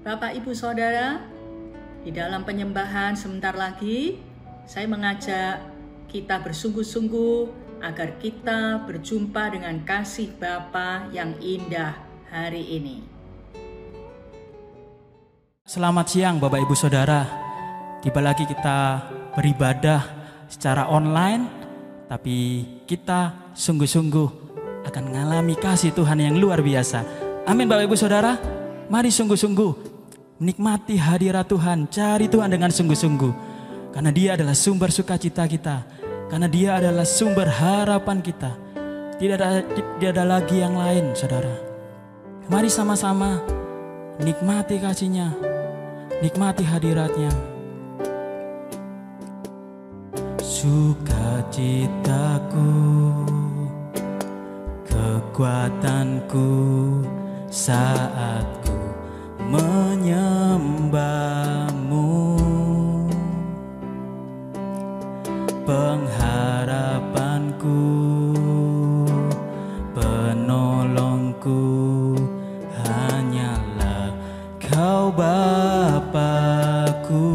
Bapak, Ibu, Saudara, di dalam penyembahan sebentar lagi, saya mengajak kita bersungguh-sungguh agar kita berjumpa dengan kasih Bapa yang indah hari ini. Selamat siang Bapak Ibu Saudara. Tiba lagi kita beribadah secara online, tapi kita sungguh-sungguh akan mengalami kasih Tuhan yang luar biasa. Amin Bapak Ibu Saudara. Mari sungguh-sungguh menikmati hadirat Tuhan, cari Tuhan dengan sungguh-sungguh. Karena Dia adalah sumber sukacita kita, karena Dia adalah sumber harapan kita. Tidak ada lagi yang lain, saudara. Mari sama-sama nikmati kasih-Nya, nikmati hadirat-Nya. Sukacitaku, kekuatanku saat ku menyembah-Mu, pengharapanku, penolongku hanyalah Kau Bapa-Ku.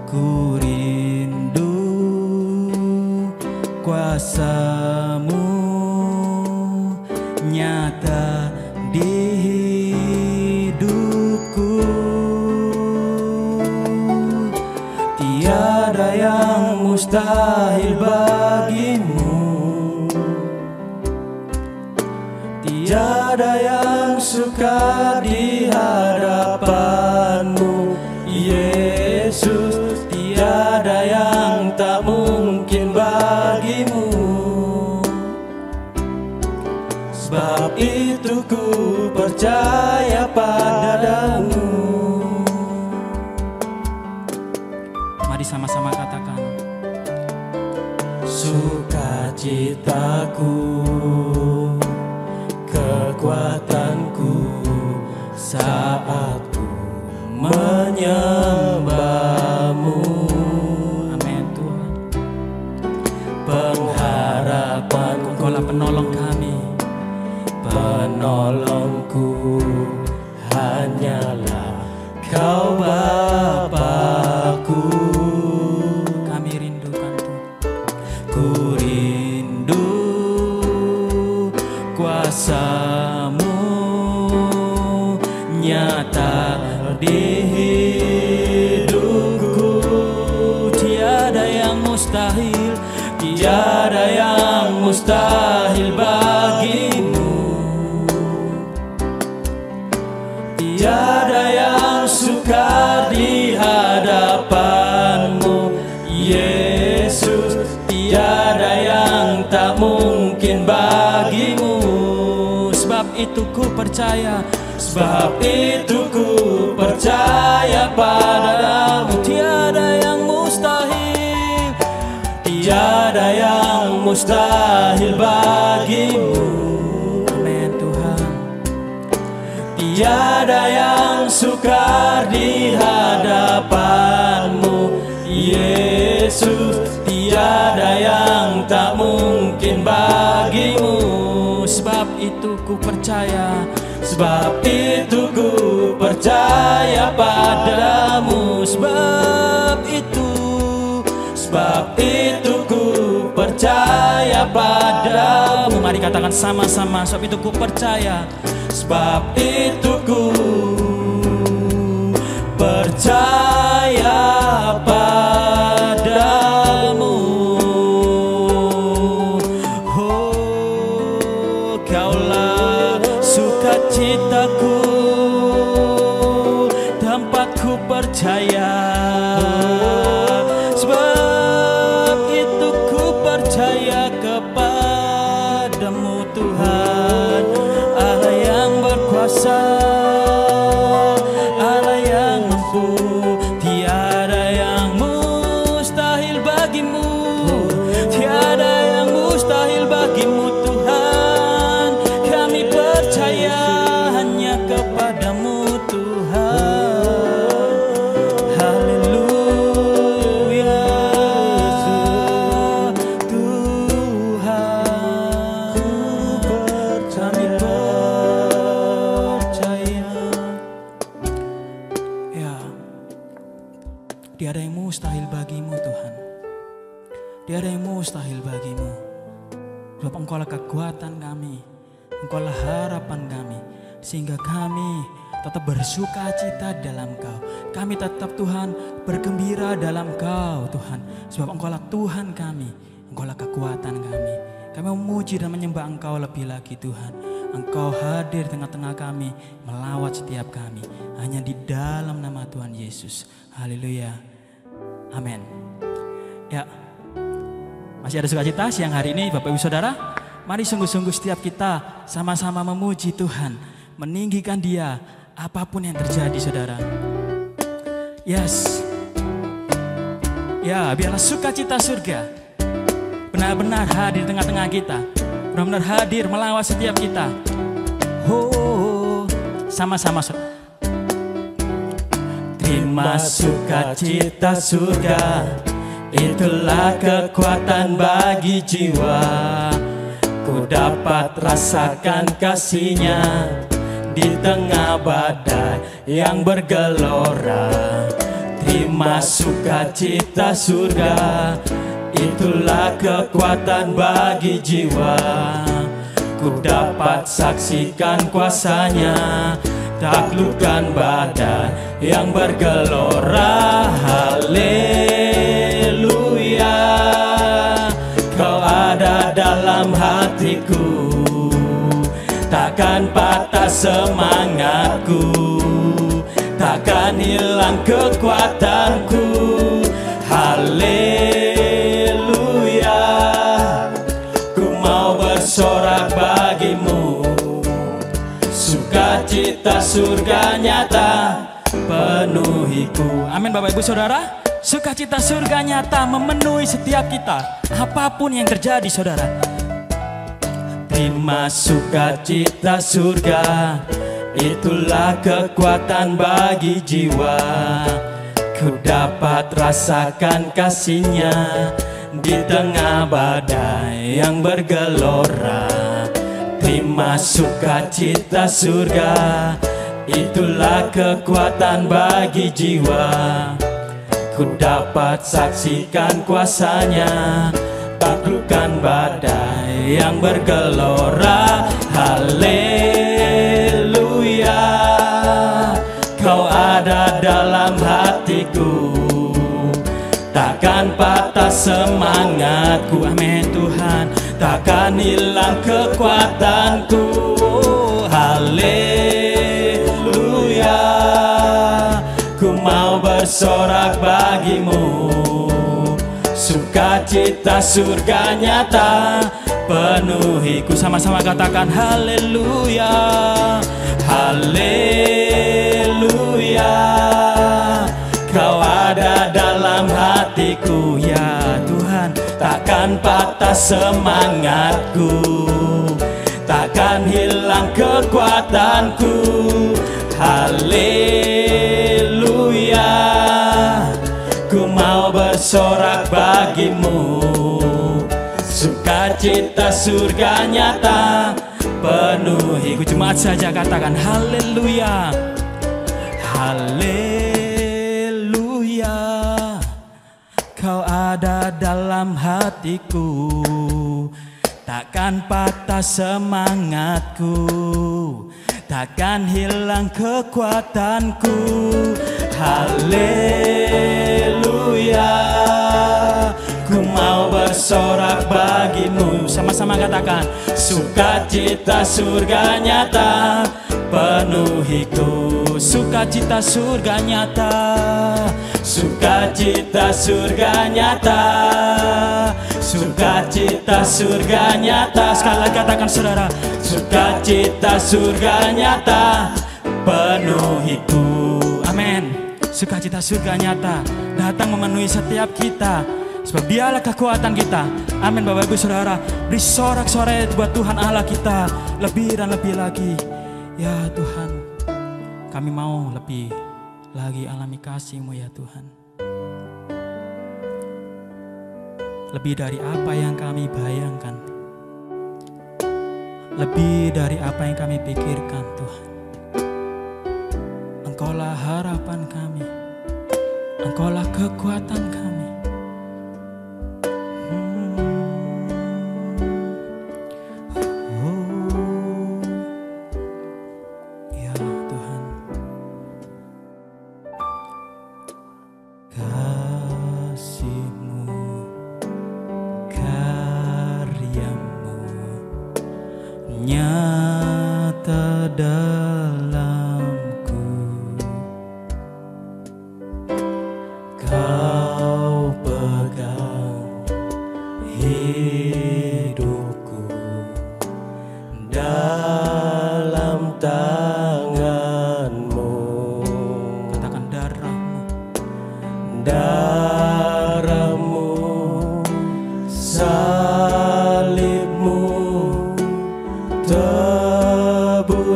Ku rindu kuasa-Mu nyata di hidupku. Tiada yang mustahil bagi-Mu, tiada yang sukar di hadapan-Mu, Yesus. Tiada yang tak mungkin bagi-Mu. Sebab itu ku percaya padamu. Mari sama-sama katakan. Sukacitaku, kekuatanku saat ku menyembah-Mu. Amin Tuhan. Pengharapanku, Engkaulah penolong kami. Penolongku hanyalah Kau Bapa-Ku. Kami rindukan Tuhan. Ku rindu kuasa-Mu nyata di hidupku. Tiada yang mustahil, tiada yang mustahil bagi-Mu. Tiada yang sukar di hadapan-Mu, Yesus. Tiada yang tak mungkin bagi-Mu. Sebab itu ku percaya, sebab itu ku percaya padamu. Tiada yang mustahil, tiada yang mustahil bagi-Mu. Amin Tuhan. Tiada yang sukar di hadapan-Mu, Yesus. Tiada yang tak mungkin bagi-Mu. Sebab itu ku percaya, sebab itu ku percaya padamu. Sebab itu ku percaya padamu. Mari katakan sama-sama, sebab itu ku percaya, sebab itu ku percaya padamu. Oh, Kaulah sukacitaku, tempatku percaya. Sebab itu ku percaya kepadamu Tuhan, Allah yang berkuasa, Allah yang mampu. Tiada yang mustahil bagi-Mu, tiada yang mustahil bagi-Mu Tuhan. Kami percaya hanya kepadamu Tuhan. Haleluya Tuhan. Kami percaya Engkaulah kekuatan kami, Engkaulah harapan kami, sehingga kami tetap bersuka cita dalam Kau. Kami tetap Tuhan bergembira dalam Kau Tuhan, sebab Engkaulah Tuhan kami, Engkaulah kekuatan kami. Kami memuji dan menyembah Engkau lebih lagi Tuhan. Engkau hadir tengah-tengah kami, melawat setiap kami, hanya di dalam nama Tuhan Yesus. Haleluya, amin. Ya, masih ada sukacita siang hari ini Bapak Ibu Saudara. Mari sungguh-sungguh setiap kita sama-sama memuji Tuhan, meninggikan Dia apapun yang terjadi saudara. Yes. Ya, biarlah sukacita surga benar-benar hadir di tengah-tengah kita, benar-benar hadir melawat setiap kita. Sama-sama terima sukacita surga, itulah kekuatan bagi jiwa. Ku dapat rasakan kasih-Nya di tengah badai yang bergelora. Terima sukacita surga, itulah kekuatan bagi jiwa. Ku dapat saksikan kuasa-Nya, taklukkan badai yang bergelora. Haleluya, Kau ada dalam hatiku, takkan patah semangatku, takkan hilang kekuatanku. Haleluya, ku mau bersorak bagimu, sukacita surga nyata penuhiku. Amin Bapak Ibu Saudara. Sukacita surga nyata memenuhi setiap kita, apapun yang terjadi saudara. Terima sukacita surga, itulah kekuatan bagi jiwa. Ku dapat rasakan kasih-Nya di tengah badai yang bergelora. Terima sukacita surga, itulah kekuatan bagi jiwa. Ku dapat saksikan kuasa-Nya, taklukkan badai yang bergelora. Haleluya, Kau ada dalam hatiku, takkan patah semangatku. Amin Tuhan, takkan hilang kekuatanku. Haleluya, ku mau bersorak bagimu, sukacita surga nyata penuhiku. Sama-sama katakan haleluya, haleluya, Kau ada dalam hatiku ya Tuhan, takkan patah semangatku, takkan hilang kekuatanku. Haleluya, ku mau bersorak bagimu, sukacita surga nyata penuhiku. Jemaat saja katakan haleluya, haleluya, Kau ada dalam hatiku, takkan patah semangatku, takkan hilang kekuatanku. Haleluya, ku mau bersorak bagimu. Sama-sama katakan sukacita surga nyata penuhiku, sukacita surga nyata, sukacita surga nyata, sukacita surga nyata. Sekali lagi katakan saudara, sukacita surga nyata penuhiku. Amin. Sukacita surga nyata datang memenuhi setiap kita, sebab Dialah kekuatan kita. Amin Bapak Ibu Saudara. Beri sorak-sorai buat Tuhan Allah kita lebih dan lebih lagi. Ya Tuhan, kami mau lebih lagi alami kasih-Mu ya Tuhan. Lebih dari apa yang kami bayangkan, lebih dari apa yang kami pikirkan Tuhan. Engkaulah harapan kami, Engkaulah kekuatan kami.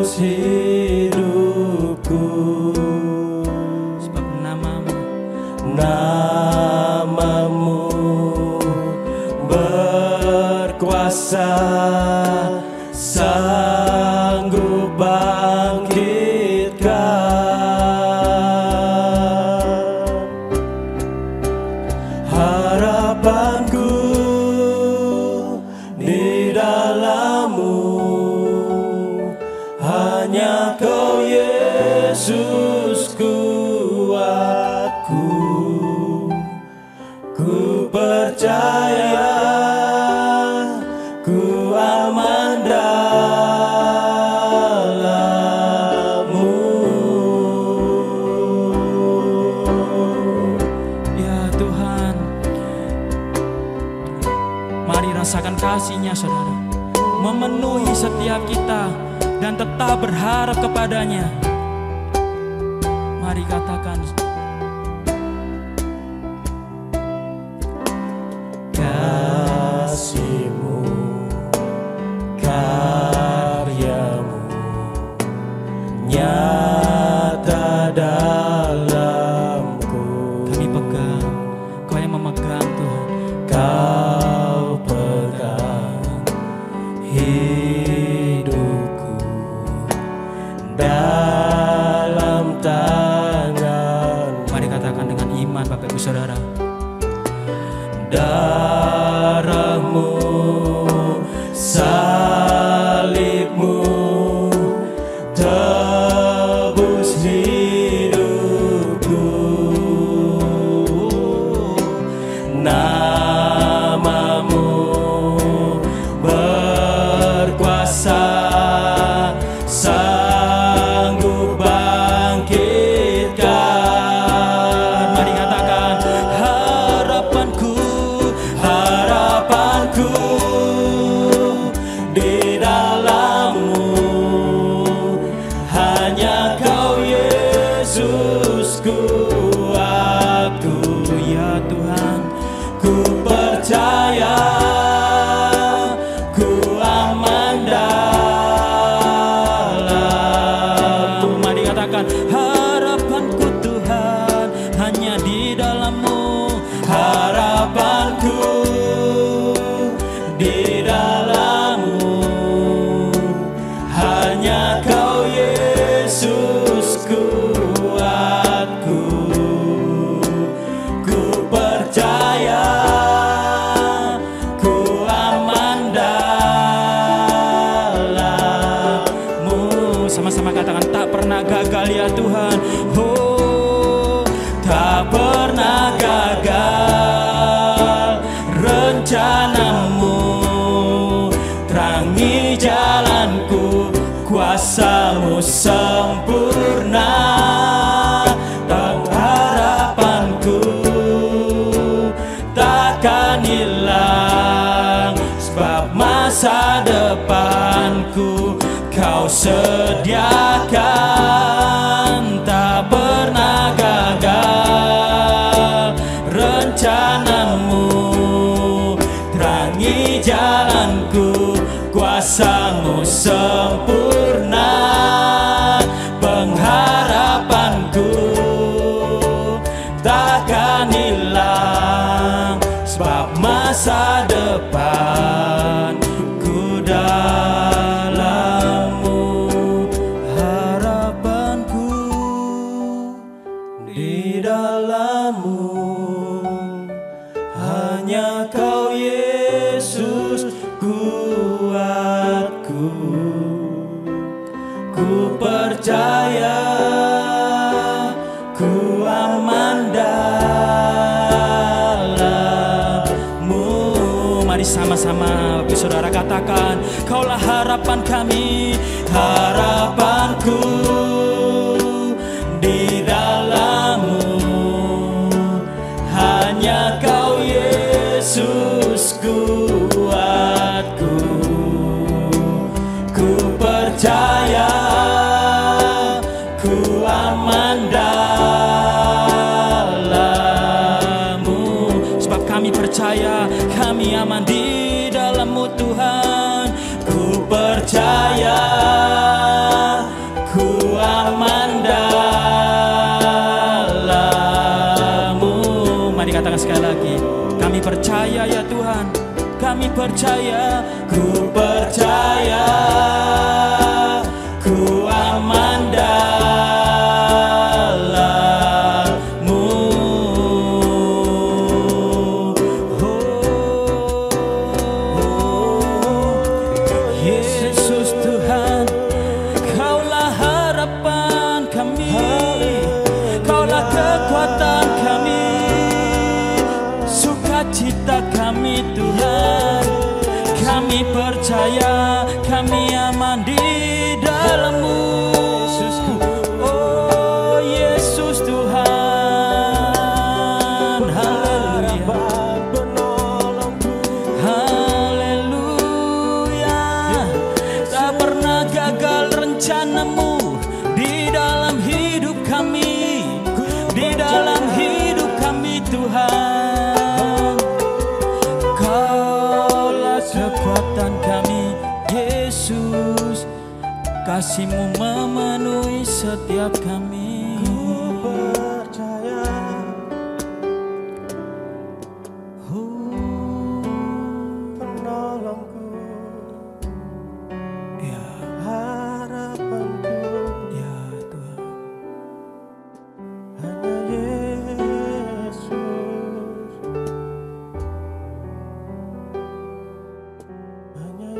tebus hidupku. Sebab namamu berkuasa, sanggup bangkitkan harapanku di dalam-Mu. Hanya Kau Yesus kuatku, ku percaya, ku aman dalam-Mu. Ya Tuhan, mari rasakan kasih-Nya saudara, memenuhi setiap kita dan tetap berharap kepadanya. Mari katakan, kasih-Mu, karya-Mu nyata dalamku. kami pegang, Kau yang memegang Tuhan. Kau pegang hidupku dalam tangan. Mari katakan dengan iman Bapak Ibu Saudara. Darah-Mu, salib-Mu tebus hidupku. Namamu berkuasa, sanggup bangkitkan. Mari katakan, harapanku di dalam-Mu. Hanya Kau Yesus kuatku. ya Tuhan, Ku percaya, ku aman dalam-Mu. mari katakan, harapanku Tuhan hanya di dalam-Mu. Harapanku di dalam-Mu. Hanya Kau Yesus kuatku. Ku percaya, ku aman dalam-Mu. Sama-sama katakan, tak pernah gagal ya Tuhan. Oh, Tak pernah gagal rencana-Mu. Terangi jalanku, kuasa-Mu sempurna. Pengharapanku takkan hilang, sebab masa depanku Kau sediakan. Tak pernah gagal rencana-Mu. Terangi jalanku, kuasa-Mu sempurna. Pengharapanku takkan hilang, sebab masa depanku dalam-Mu. Harapanku di dalam-Mu. Hanya Kau Yesus kuatku. Ku percaya, ku aman dalam-Mu. mari sama-sama Bapak Saudara katakan, Kaulah harapan kami. Harapanku di dalam-Mu. Hanya Kau Yesus kuatku. Ku percaya, ku aman dalam-Mu. Sebab kami percaya, kami aman di dalam-Mu Tuhan. Ku percaya, percaya, Ku percaya, ku aman dalam-Mu. Yesus Tuhan, Kaulah harapan kami, Kaulah kekuatan kami, sukacita kami Tuhan. Kami percaya, kami aman di dalam-Mu. Oh Yesus Tuhan, haleluya, haleluya. Tak pernah gagal rencana-Mu di dalam hidup kami, di dalam hidup kami Tuhan. Kaulah kekuatan kami Yesus, kasih-Mu memenuhi setiap kami. Percaya, penolongku, Ya, harapanku, ya Tuhan. hanya Yesus. Hanya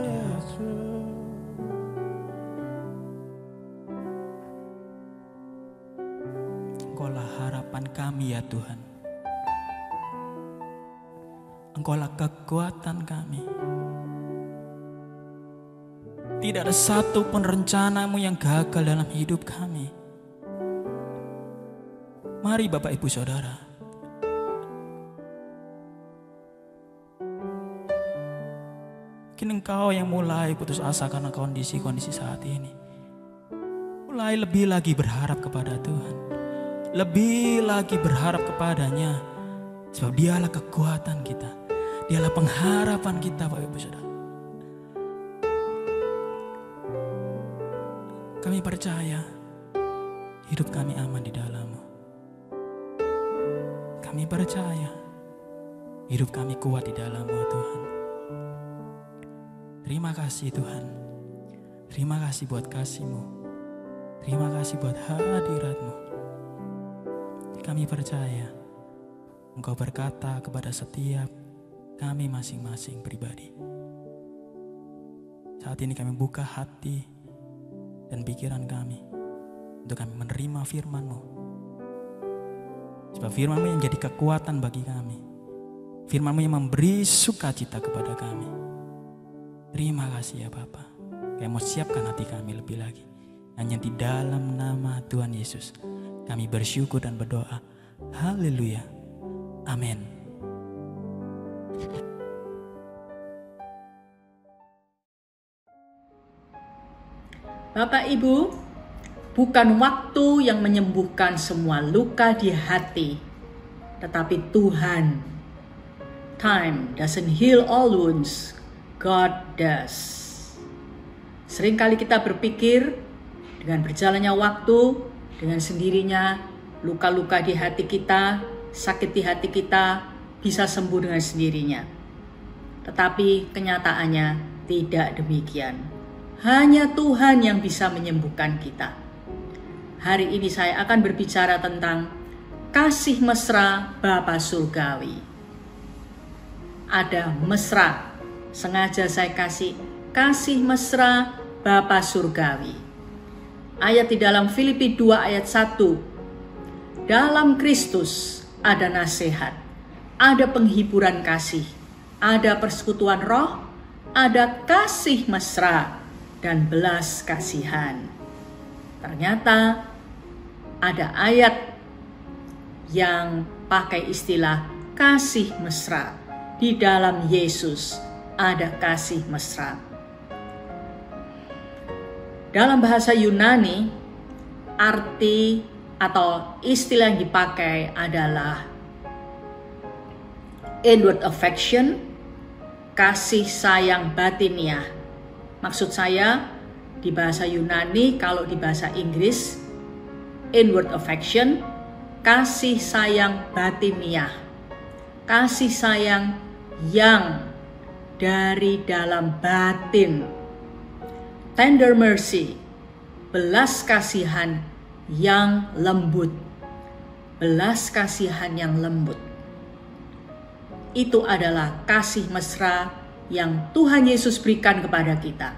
Yesus. Engkaulah harapan kami ya Tuhan. Engkaulah kekuatan kami. Tidak ada satu pun rencana-Mu yang gagal dalam hidup kami. Mari Bapak Ibu Saudara, mungkin engkau yang mulai putus asa karena kondisi-kondisi saat ini. Mulai lebih lagi berharap kepada Tuhan. Lebih lagi berharap kepadanya. Sebab Dialah kekuatan kita. Dialah pengharapan kita Bapak Ibu Saudara. Kami percaya hidup kami aman di dalam-Mu. Kami percaya hidup kami kuat di dalam-Mu Tuhan. Terima kasih Tuhan. Terima kasih buat kasih-Mu. Terima kasih buat hadirat-Mu. Kami percaya Engkau berkata kepada setiap kami masing-masing pribadi. Saat ini kami buka hati dan pikiran kami untuk kami menerima firman-Mu. Sebab firman-Mu yang jadi kekuatan bagi kami. Firman-Mu yang memberi sukacita kepada kami. Terima kasih ya Bapa. Kami mau siapkan hati kami lebih lagi. Hanya di dalam nama Tuhan Yesus kami bersyukur dan berdoa. Haleluya. Amin. Bapak Ibu, bukan waktu yang menyembuhkan semua luka di hati, tetapi Tuhan. Time doesn't heal all wounds, God does. Seringkali kita berpikir dengan berjalannya waktu, dengan sendirinya luka-luka di hati kita, sakit di hati kita bisa sembuh dengan sendirinya. Tetapi kenyataannya tidak demikian. Hanya Tuhan yang bisa menyembuhkan kita. Hari ini saya akan berbicara tentang kasih mesra Bapa Surgawi. Ada mesra, sengaja saya kasih mesra Bapa Surgawi. Ayat di dalam Filipi 2 ayat 1. Dalam Kristus ada nasihat, ada penghiburan kasih, ada persekutuan roh, ada kasih mesra dan belas kasihan. Ternyata ada ayat yang pakai istilah kasih mesra. Di dalam Yesus ada kasih mesra. Dalam bahasa Yunani, arti atau istilah yang dipakai adalah inward affection, kasih sayang batiniah. Maksud saya di bahasa Yunani, kalau di bahasa Inggris, inward affection, kasih sayang batiniah. Kasih sayang yang dari dalam batin. Tender mercy, belas kasihan yang lembut. Belas kasihan yang lembut. Itu adalah kasih mesra yang Tuhan Yesus berikan kepada kita.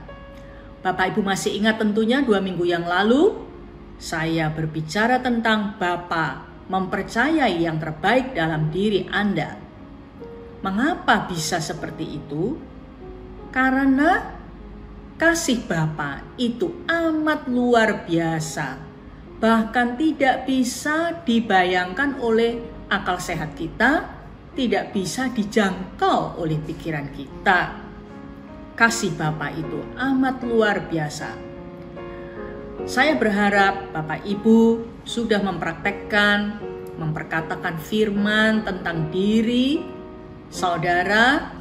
Bapak Ibu masih ingat tentunya 2 minggu yang lalu saya berbicara tentang Bapa mempercayai yang terbaik dalam diri Anda. Mengapa bisa seperti itu? Karena kasih Bapa itu amat luar biasa. Bahkan tidak bisa dibayangkan oleh akal sehat kita, tidak bisa dijangkau oleh pikiran kita. Kasih Bapa itu amat luar biasa. Saya berharap Bapak Ibu sudah memperkatakan firman tentang diri saudara,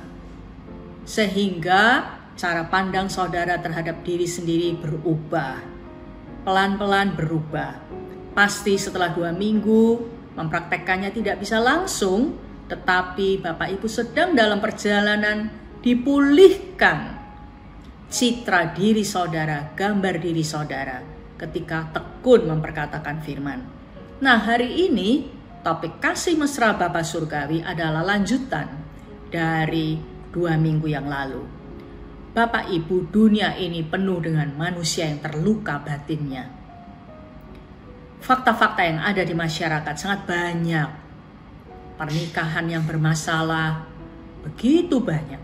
sehingga cara pandang saudara terhadap diri sendiri berubah. Pelan-pelan berubah. Pasti setelah 2 minggu mempraktekkannya tidak bisa langsung, tetapi Bapak Ibu sedang dalam perjalanan dipulihkan citra diri saudara, gambar diri saudara ketika tekun memperkatakan firman. Nah, hari ini topik kasih mesra Bapa Surgawi adalah lanjutan dari 2 minggu yang lalu. Bapak Ibu, dunia ini penuh dengan manusia yang terluka batinnya. Fakta-fakta yang ada di masyarakat sangat banyak. Pernikahan yang bermasalah begitu banyak.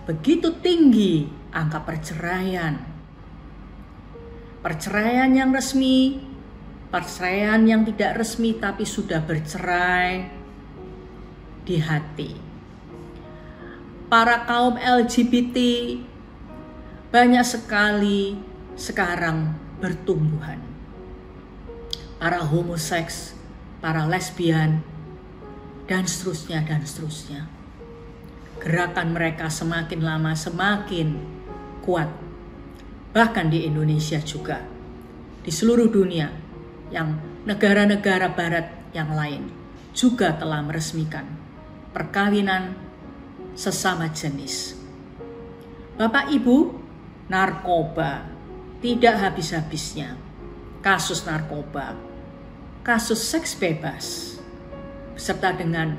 Begitu tinggi angka perceraian. Perceraian yang resmi, perceraian yang tidak resmi tapi sudah bercerai di hati. Para kaum LGBT banyak sekali sekarang bertumbuhan. Para homoseks, para lesbian, dan seterusnya, dan seterusnya. Gerakan mereka semakin lama semakin kuat. Bahkan di Indonesia juga. Di seluruh dunia, yang negara-negara barat yang lain juga telah meresmikan perkawinan sesama jenis. Bapak Ibu, narkoba tidak habis-habisnya. Kasus narkoba, kasus seks bebas, beserta dengan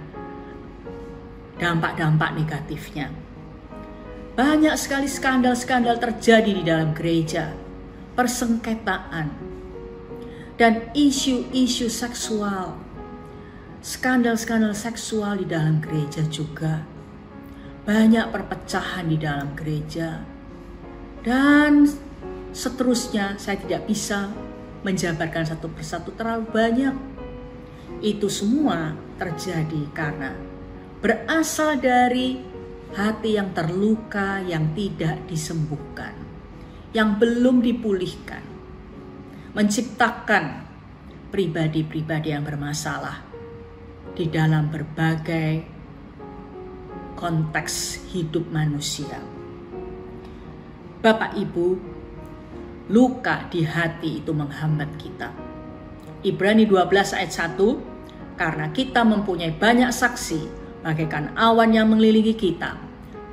dampak-dampak negatifnya. Banyak sekali skandal-skandal terjadi di dalam gereja, persengketaan, dan isu-isu seksual. Skandal-skandal seksual di dalam gereja juga. Banyak perpecahan di dalam gereja. Dan seterusnya, saya tidak bisa menjabarkan satu persatu, terlalu banyak. Itu semua terjadi karena berasal dari hati yang terluka, yang tidak disembuhkan, yang belum dipulihkan, menciptakan pribadi-pribadi yang bermasalah di dalam berbagai konteks hidup manusia. Bapak Ibu, luka di hati itu menghambat kita. Ibrani 12 ayat 1, karena kita mempunyai banyak saksi bagaikan awan yang mengelilingi kita,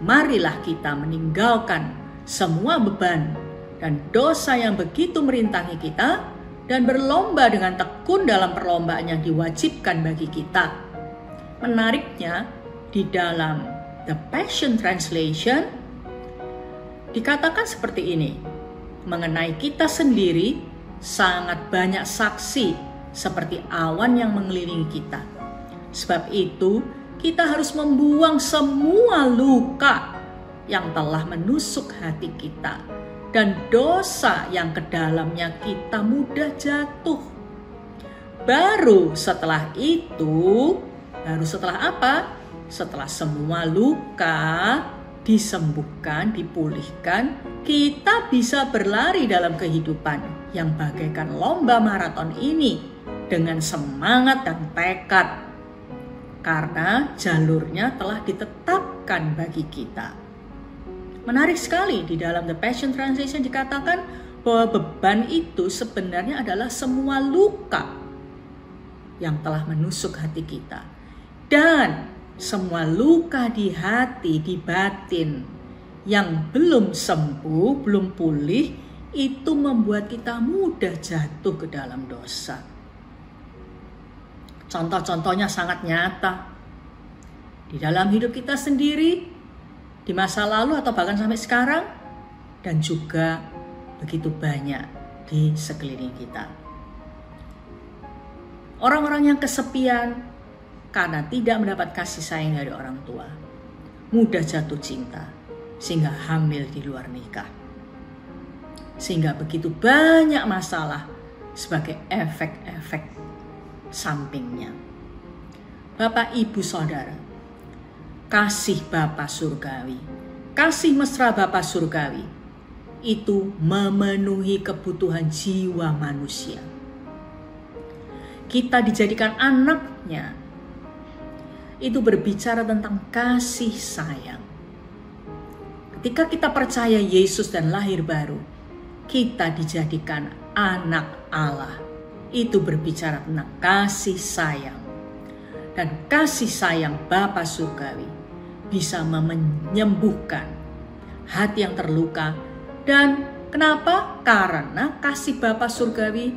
marilah kita meninggalkan semua beban dan dosa yang begitu merintangi kita dan berlomba dengan tekun dalam perlombaan yang diwajibkan bagi kita. Menariknya, di dalam The Passion Translation dikatakan seperti ini, mengenai kita sendiri sangat banyak saksi seperti awan yang mengelilingi kita. Sebab itu, kita harus membuang semua luka yang telah menusuk hati kita dan dosa yang ke dalamnya kita mudah jatuh. Baru setelah itu, setelah apa? Setelah semua luka disembuhkan, dipulihkan, kita bisa berlari dalam kehidupan yang bagaikan lomba maraton ini dengan semangat dan tekad. Karena jalurnya telah ditetapkan bagi kita. Menarik sekali, di dalam The Passion Translation dikatakan bahwa beban itu sebenarnya adalah semua luka yang telah menusuk hati kita. Dan semua luka di hati, di batin yang belum sembuh, belum pulih, itu membuat kita mudah jatuh ke dalam dosa. Contoh-contohnya sangat nyata di dalam hidup kita sendiri, di masa lalu atau bahkan sampai sekarang, dan juga begitu banyak di sekeliling kita. Orang-orang yang kesepian karena tidak mendapat kasih sayang dari orang tua, mudah jatuh cinta sehingga hamil di luar nikah. Sehingga begitu banyak masalah sebagai efek-efek sampingnya. Bapak, Ibu, Saudara, kasih Bapa surgawi, kasih mesra Bapa surgawi itu memenuhi kebutuhan jiwa manusia. Kita dijadikan anaknya, itu berbicara tentang kasih sayang. Ketika kita percaya Yesus dan lahir baru, kita dijadikan anak Allah. Itu berbicara tentang kasih sayang. Dan kasih sayang Bapa surgawi bisa menyembuhkan hati yang terluka. Dan kenapa? Karena kasih Bapa surgawi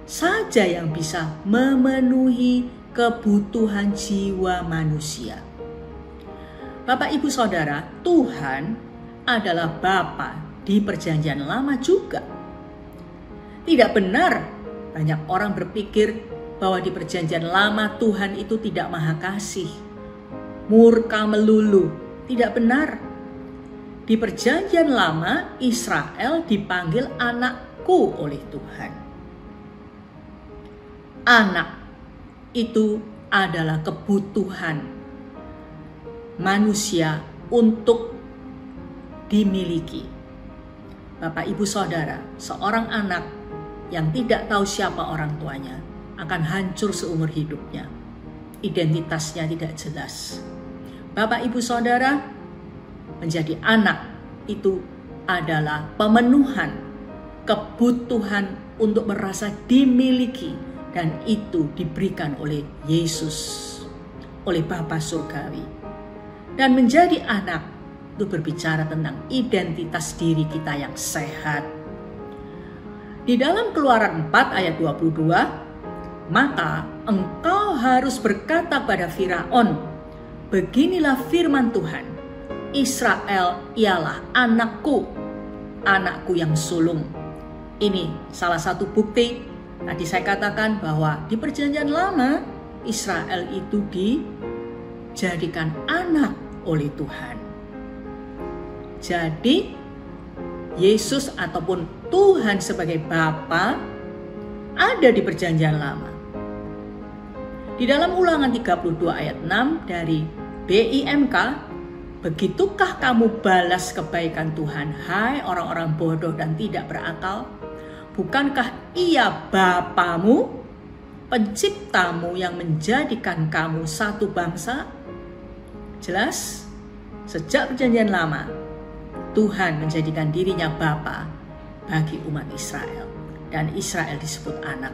saja yang bisa memenuhi kebutuhan jiwa manusia. Bapak, Ibu, Saudara, Tuhan adalah Bapa di Perjanjian Lama juga. Tidak benar banyak orang berpikir bahwa di Perjanjian Lama Tuhan itu tidak maha kasih, murka melulu. Tidak benar. Di Perjanjian Lama Israel dipanggil anakku oleh Tuhan. Anak itu adalah kebutuhan manusia untuk dimiliki. Bapak, Ibu, Saudara, seorang anak yang tidak tahu siapa orang tuanya akan hancur seumur hidupnya. Identitasnya tidak jelas. Bapak, Ibu, Saudara, menjadi anak itu adalah pemenuhan kebutuhan untuk merasa dimiliki, dan itu diberikan oleh Yesus, oleh Bapa surgawi. Dan menjadi anak itu berbicara tentang identitas diri kita yang sehat. Di dalam Keluaran 4 ayat 22, maka engkau harus berkata pada Firaun, beginilah firman Tuhan, Israel ialah anakku, anakku yang sulung. Ini salah satu bukti. Tadi saya katakan bahwa di Perjanjian Lama Israel itu dijadikan anak oleh Tuhan. Jadi Yesus ataupun Tuhan sebagai Bapa ada di Perjanjian Lama. Di dalam Ulangan 32 ayat 6 dari BIMK, begitukah kamu balas kebaikan Tuhan, hai orang-orang bodoh dan tidak berakal? Bukankah Ia Bapamu, penciptamu yang menjadikan kamu satu bangsa? Jelas, sejak Perjanjian Lama, Tuhan menjadikan dirinya Bapa bagi umat Israel. Dan Israel disebut anak.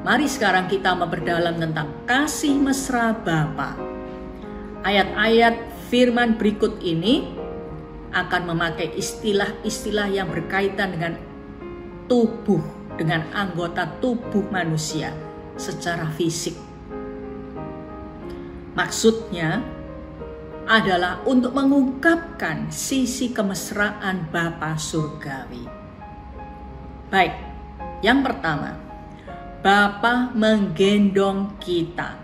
Mari sekarang kita memperdalam tentang kasih mesra Bapa. Ayat-ayat firman berikut ini akan memakai istilah-istilah yang berkaitan dengan tubuh, dengan anggota tubuh manusia secara fisik. Maksudnya adalah untuk mengungkapkan sisi kemesraan Bapa surgawi. Baik, yang pertama, Bapa menggendong kita.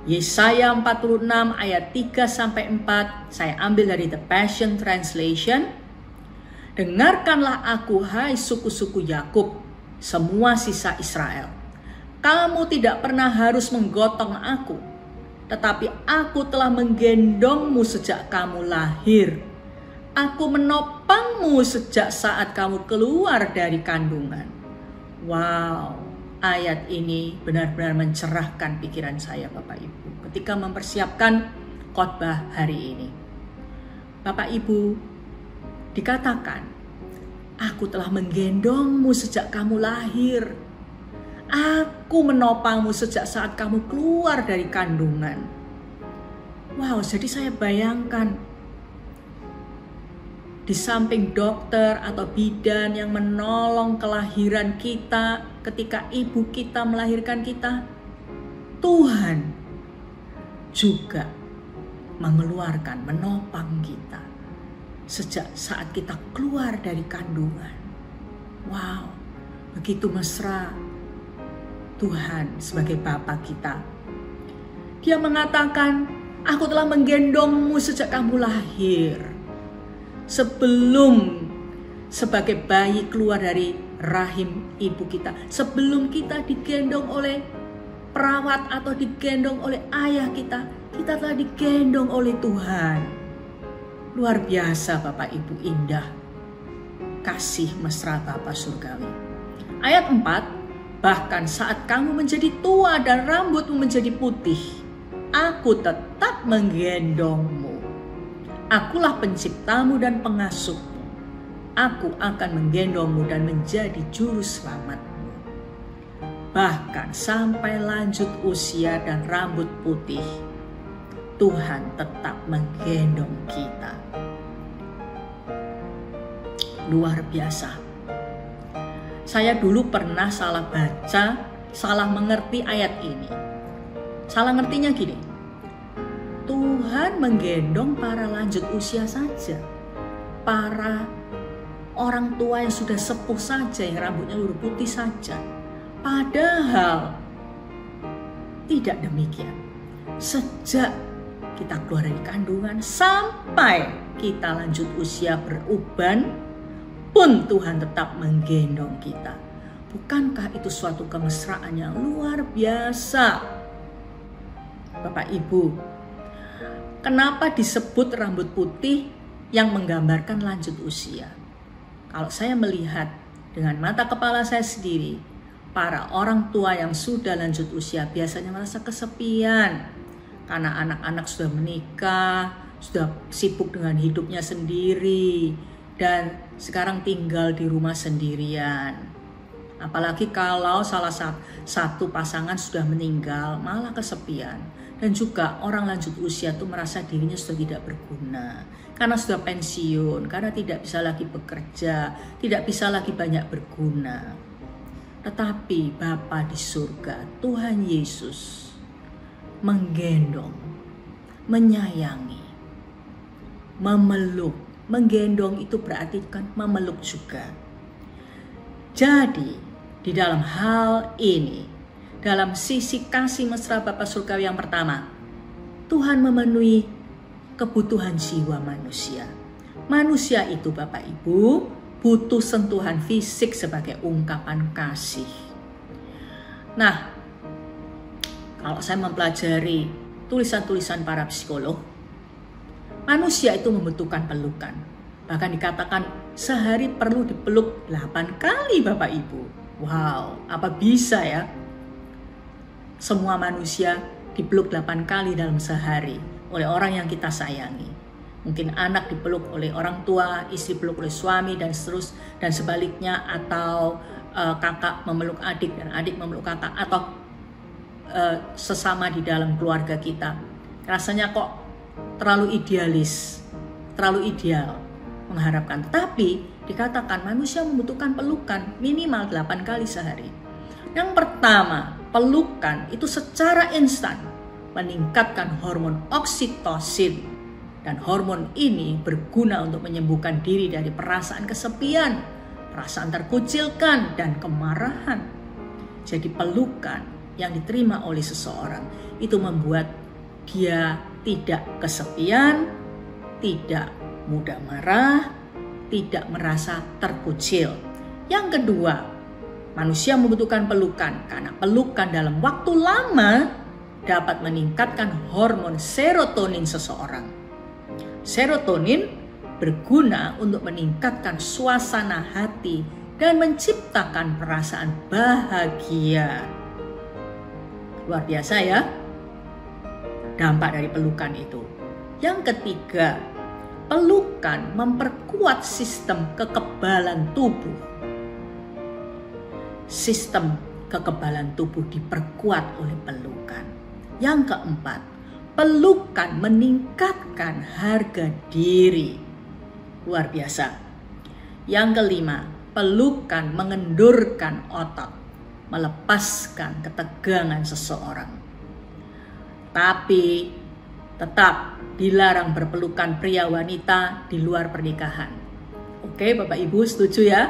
Yesaya 46 ayat 3-4, saya ambil dari The Passion Translation. Dengarkanlah aku, hai suku-suku Yakub, semua sisa Israel. Kamu tidak pernah harus menggotong aku, tetapi aku telah menggendongmu sejak kamu lahir. Aku menopangmu sejak saat kamu keluar dari kandungan. Wow, ayat ini benar-benar mencerahkan pikiran saya, Bapak Ibu, ketika mempersiapkan khotbah hari ini. Bapak Ibu, dikatakan, aku telah menggendongmu sejak kamu lahir. Aku menopangmu sejak saat kamu keluar dari kandungan. Wow, jadi saya bayangkan di samping dokter atau bidan yang menolong kelahiran kita ketika ibu kita melahirkan kita, Tuhan juga mengeluarkan, menopang kita sejak saat kita keluar dari kandungan. Wow, begitu mesra Tuhan sebagai Bapa kita. Dia mengatakan, aku telah menggendongmu sejak kamu lahir. Sebelum sebagai bayi keluar dari rahim ibu kita, sebelum kita digendong oleh perawat atau digendong oleh ayah kita telah digendong oleh Tuhan. Luar biasa Bapak Ibu, indah kasih mesra Bapa surgawi. Ayat 4, bahkan saat kamu menjadi tua dan rambutmu menjadi putih, aku tetap menggendongmu. Akulah penciptamu dan pengasuhmu. Aku akan menggendongmu dan menjadi juru selamatmu. Bahkan sampai lanjut usia dan rambut putih, Tuhan tetap menggendong kita. Luar biasa. Saya dulu pernah salah baca, salah mengerti ayat ini. Salah ngertinya gini, Tuhan menggendong para lanjut usia saja, para orang tua yang sudah sepuh saja, yang rambutnya luruh putih saja. Padahal tidak demikian. Sejak kita keluar dari kandungan sampai kita lanjut usia beruban pun Tuhan tetap menggendong kita. Bukankah itu suatu kemesraan yang luar biasa? Bapak Ibu, kenapa disebut rambut putih yang menggambarkan lanjut usia? Kalau saya melihat dengan mata kepala saya sendiri, para orang tua yang sudah lanjut usia biasanya merasa kesepian karena anak-anak sudah menikah, sudah sibuk dengan hidupnya sendiri, dan sekarang tinggal di rumah sendirian. Apalagi kalau salah satu pasangan sudah meninggal, malah kesepian. Dan juga orang lanjut usia itu merasa dirinya sudah tidak berguna karena sudah pensiun, karena tidak bisa lagi bekerja, tidak bisa lagi banyak berguna. Tetapi Bapa di surga, Tuhan Yesus menggendong, menyayangi, memeluk. Menggendong itu berarti kan memeluk juga. Jadi di dalam hal ini, dalam sisi kasih mesra Bapa surgawi yang pertama, Tuhan memenuhi kebutuhan jiwa manusia. Manusia itu Bapak Ibu butuh sentuhan fisik sebagai ungkapan kasih. Nah, kalau saya mempelajari tulisan-tulisan para psikolog, manusia itu membutuhkan pelukan. Bahkan dikatakan sehari perlu dipeluk 8 kali Bapak Ibu. Wow, apa bisa ya? Semua manusia dipeluk 8 kali dalam sehari oleh orang yang kita sayangi. Mungkin anak dipeluk oleh orang tua, istri peluk oleh suami, dan sebaliknya, atau kakak memeluk adik dan adik memeluk kakak, atau sesama di dalam keluarga kita. Rasanya kok terlalu idealis, terlalu ideal mengharapkan. Tapi dikatakan manusia membutuhkan pelukan minimal 8 kali sehari. Yang pertama, pelukan itu secara instan meningkatkan hormon oksitosin, dan hormon ini berguna untuk menyembuhkan diri dari perasaan kesepian, perasaan terkucilkan, dan kemarahan. Jadi pelukan yang diterima oleh seseorang itu membuat dia tidak kesepian, tidak mudah marah, tidak merasa terkucil. Yang kedua, manusia membutuhkan pelukan karena pelukan dalam waktu lama dapat meningkatkan hormon serotonin seseorang. Serotonin berguna untuk meningkatkan suasana hati dan menciptakan perasaan bahagia. Luar biasa ya dampak dari pelukan itu. Yang ketiga, pelukan memperkuat sistem kekebalan tubuh. Sistem kekebalan tubuh diperkuat oleh pelukan. Yang keempat, pelukan meningkatkan harga diri. Luar biasa. Yang kelima, pelukan mengendurkan otot, melepaskan ketegangan seseorang. Tapi tetap dilarang berpelukan pria wanita di luar pernikahan. Oke, Bapak Ibu setuju ya?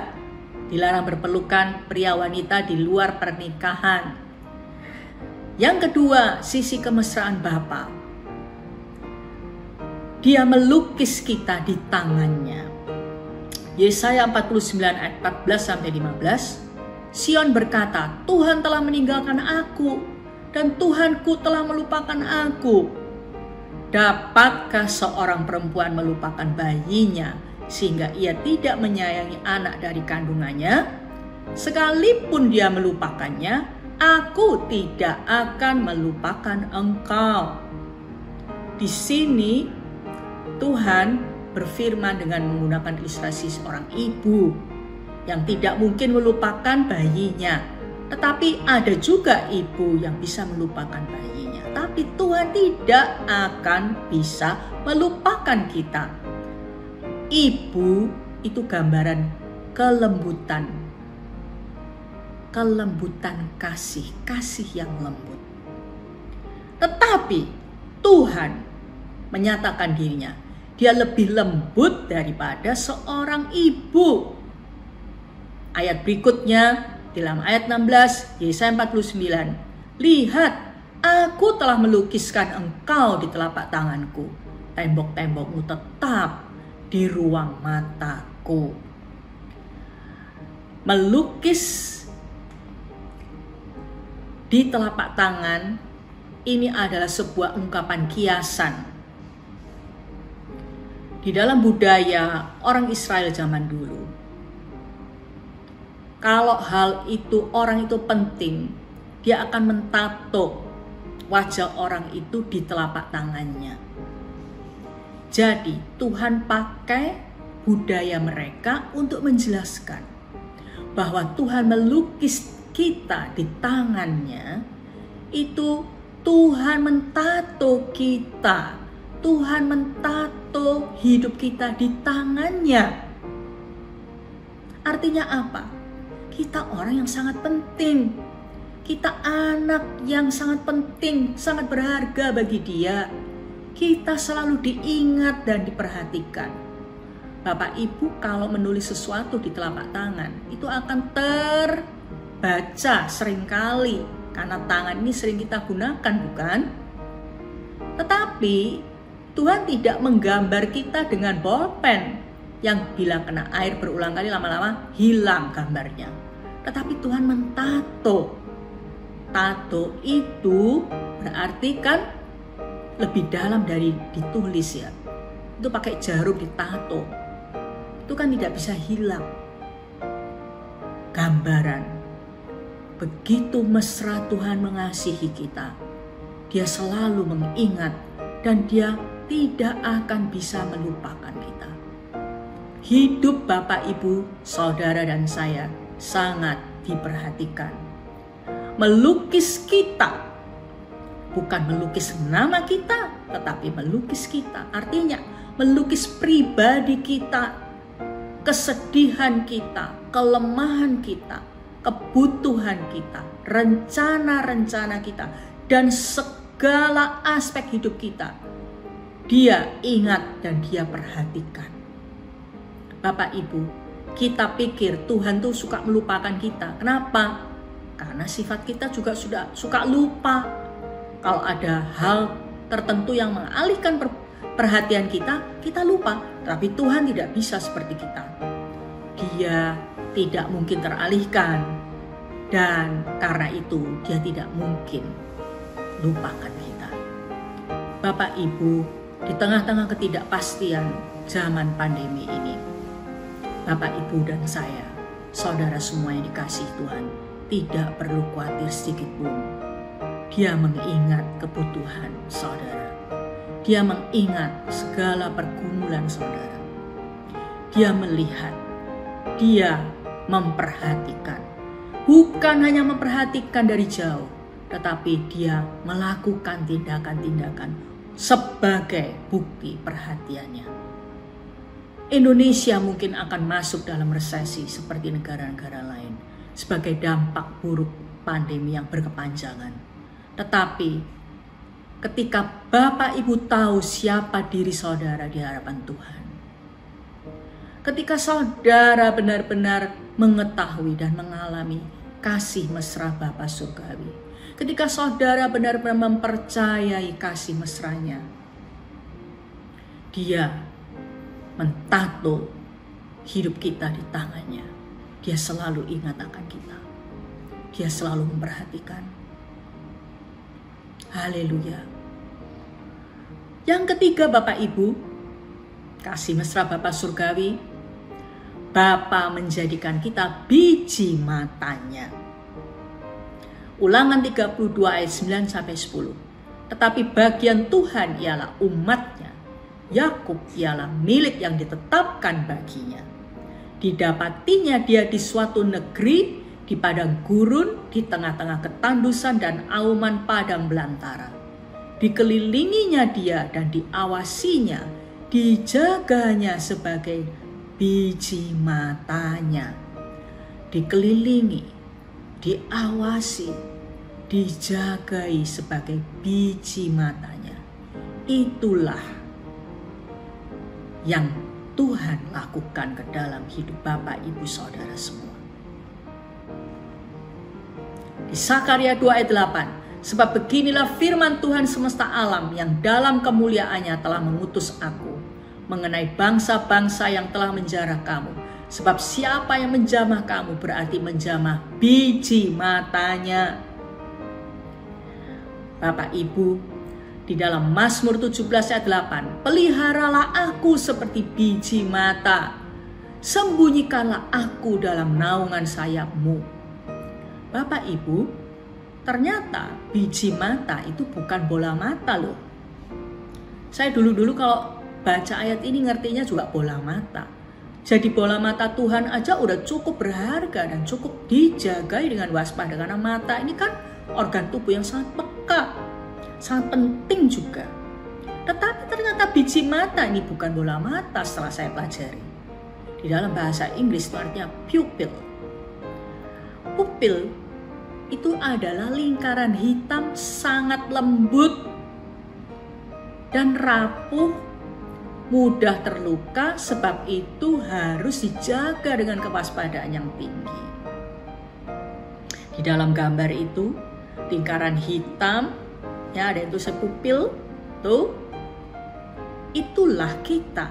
Dilarang berpelukan pria wanita di luar pernikahan. Yang kedua, sisi kemesraan Bapa. Dia melukis kita di tangannya. Yesaya 49 ayat 14-15, Sion berkata, Tuhan telah meninggalkan aku dan Tuhanku telah melupakan aku. Dapatkah seorang perempuan melupakan bayinya sehingga ia tidak menyayangi anak dari kandungannya? Sekalipun dia melupakannya, aku tidak akan melupakan engkau. Di sini Tuhan berfirman dengan menggunakan ilustrasi seorang ibu yang tidak mungkin melupakan bayinya. Tetapi ada juga ibu yang bisa melupakan bayinya. Tapi Tuhan tidak akan bisa melupakan kita. Ibu itu gambaran kelembutan. Kelembutan kasih yang lembut. Tetapi Tuhan menyatakan dirinya, dia lebih lembut daripada seorang ibu. Ayat berikutnya dalam ayat 16 Yesaya 49. Lihat, aku telah melukiskan engkau di telapak tanganku. Tembok-tembokmu tetap di ruang mataku. Melukis di telapak tangan ini adalah sebuah ungkapan kiasan. Di dalam budaya orang Israel zaman dulu, kalau hal itu orang itu penting, dia akan mentato wajah orang itu di telapak tangannya. Jadi Tuhan pakai budaya mereka untuk menjelaskan bahwa Tuhan melukis kita di tangannya, itu Tuhan mentato kita. Tuhan mentato hidup kita di tangannya. Artinya apa? Kita orang yang sangat penting. Kita anak yang sangat penting, sangat berharga bagi Dia. Kita selalu diingat dan diperhatikan. Bapak Ibu kalau menulis sesuatu di telapak tangan, itu akan terbaca seringkali. Karena tangan ini sering kita gunakan, bukan? Tetapi Tuhan tidak menggambar kita dengan bolpen yang bila kena air berulang kali lama-lama hilang gambarnya. Tetapi Tuhan mentato. Tato itu berarti kan lebih dalam dari ditulis ya. Itu pakai jarum ditato. Itu kan tidak bisa hilang. Gambaran. Begitu mesra Tuhan mengasihi kita. Dia selalu mengingat dan Dia tidak akan bisa melupakan kita. Hidup Bapak, Ibu, Saudara dan saya sangat diperhatikan. Melukis kita, bukan melukis nama kita, tetapi melukis kita. Artinya melukis pribadi kita, kesedihan kita, kelemahan kita, kebutuhan kita, rencana-rencana kita, dan segala aspek hidup kita. Dia ingat dan Dia perhatikan. Bapak Ibu, kita pikir Tuhan tuh suka melupakan kita. Kenapa? Karena sifat kita juga sudah suka lupa. Kalau ada hal tertentu yang mengalihkan perhatian kita, kita lupa. Tapi Tuhan tidak bisa seperti kita. Dia tidak mungkin teralihkan. Dan karena itu Dia tidak mungkin lupakan kita. Bapak Ibu, di tengah-tengah ketidakpastian zaman pandemi ini, Bapak, Ibu, dan saya, saudara semua yang dikasihi Tuhan, tidak perlu khawatir sedikit pun. Dia mengingat kebutuhan saudara. Dia mengingat segala pergumulan saudara. Dia melihat, Dia memperhatikan. Bukan hanya memperhatikan dari jauh, tetapi Dia melakukan tindakan-tindakan sebagai bukti perhatiannya. Indonesia mungkin akan masuk dalam resesi seperti negara-negara lain sebagai dampak buruk pandemi yang berkepanjangan. Tetapi ketika Bapak Ibu tahu siapa diri saudara di hadapan Tuhan, ketika saudara benar-benar mengetahui dan mengalami kasih mesra Bapa surgawi, ketika saudara benar-benar mempercayai kasih mesranya, Dia mentato hidup kita di tangannya. Dia selalu ingat akan kita. Dia selalu memperhatikan. Haleluya. Yang ketiga, Bapak Ibu, kasih mesra Bapa surgawi, Bapa menjadikan kita biji matanya. Ulangan 32 ayat 9-10. Tetapi bagian Tuhan ialah umatnya. Yakub ialah milik yang ditetapkan baginya. Didapatinya dia di suatu negeri, di padang gurun, di tengah-tengah ketandusan dan auman padang belantara. Dikelilinginya dia dan diawasinya, dijaganya sebagai biji matanya. Dikelilingi, diawasi, dijagai sebagai biji matanya. Itulah yang Tuhan lakukan ke dalam hidup Bapak Ibu Saudara semua. Di Sakaria 2 ayat 8, sebab beginilah firman Tuhan semesta alam yang dalam kemuliaannya telah mengutus aku mengenai bangsa-bangsa yang telah menjarah kamu. Sebab siapa yang menjamah kamu berarti menjamah biji matanya. Bapak Ibu, di dalam Mazmur 17 ayat 8, peliharalah aku seperti biji mata, sembunyikanlah aku dalam naungan sayapmu. Bapak Ibu, ternyata biji mata itu bukan bola mata loh. Saya dulu kalau baca ayat ini ngertinya juga bola mata. Jadi bola mata Tuhan aja udah cukup berharga dan cukup dijagai dengan waspada. Karena mata ini kan organ tubuh yang sangat peka, sangat penting juga. Tetapi ternyata biji mata ini bukan bola mata setelah saya pelajari. Di dalam bahasa Inggris itu artinya pupil. Pupil itu adalah lingkaran hitam sangat lembut dan rapuh, mudah terluka, sebab itu harus dijaga dengan kewaspadaan yang tinggi. Di dalam gambar itu, lingkaran hitam, ya ada itu sepupil, tuh, itulah kita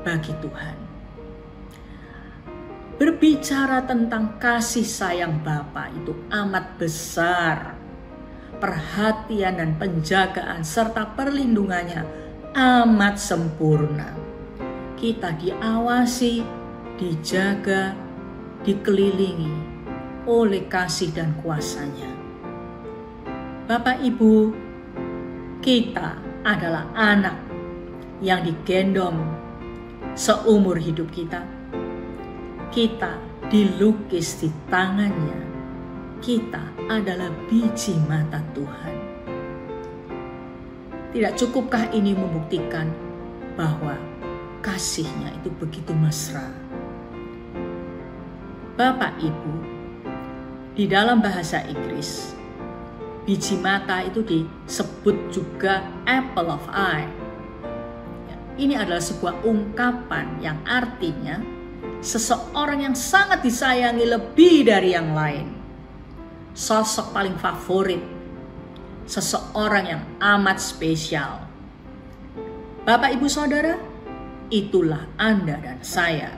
bagi Tuhan. Berbicara tentang kasih sayang Bapa itu amat besar. Perhatian dan penjagaan serta perlindungannya amat sempurna. Kita diawasi, dijaga, dikelilingi oleh kasih dan kuasa-Nya. Bapak Ibu, kita adalah anak yang digendong seumur hidup kita. Kita dilukis di tangannya. Kita adalah biji mata Tuhan. Tidak cukupkah ini membuktikan bahwa kasih-Nya itu begitu mesra? Bapak Ibu, di dalam bahasa Inggris, biji mata itu disebut juga apple of eye. Ini adalah sebuah ungkapan yang artinya seseorang yang sangat disayangi lebih dari yang lain. Sosok paling favorit, seseorang yang amat spesial. Bapak Ibu Saudara, itulah Anda dan saya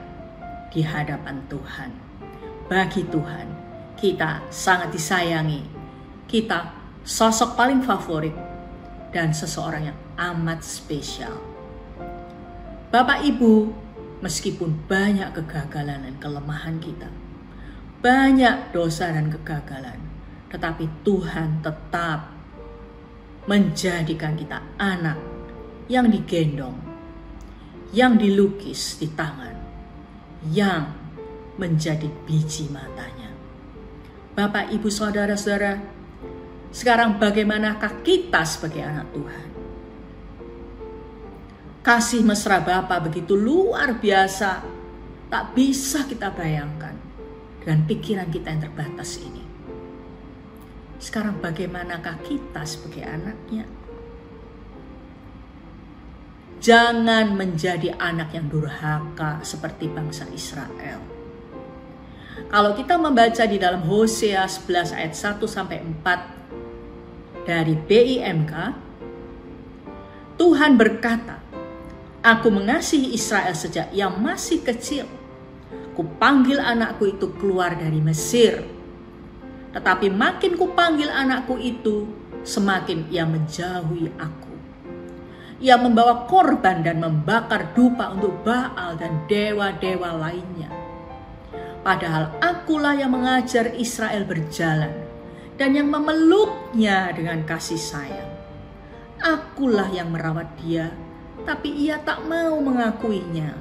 di hadapan Tuhan. Bagi Tuhan, kita sangat disayangi. Kita sosok paling favorit dan seseorang yang amat spesial. Bapak Ibu, meskipun banyak kegagalan dan kelemahan kita, banyak dosa dan kegagalan, tetapi Tuhan tetap menjadikan kita anak yang digendong, yang dilukis di tangan, yang menjadi biji matanya. Bapak, Ibu, Saudara-saudara, sekarang bagaimanakah kita sebagai anak Tuhan? Kasih mesra Bapa begitu luar biasa, tak bisa kita bayangkan dengan pikiran kita yang terbatas ini. Sekarang bagaimanakah kita sebagai anaknya? Jangan menjadi anak yang durhaka seperti bangsa Israel. Kalau kita membaca di dalam Hosea 11 ayat 1-4 dari BIMK, Tuhan berkata, "Aku mengasihi Israel sejak ia masih kecil. Kupanggil anakku itu keluar dari Mesir. Tetapi makin kupanggil anakku itu, semakin ia menjauhi aku. Ia membawa korban dan membakar dupa untuk Baal dan dewa-dewa lainnya. Padahal akulah yang mengajar Israel berjalan dan yang memeluknya dengan kasih sayang. Akulah yang merawat dia, tapi ia tak mau mengakuinya."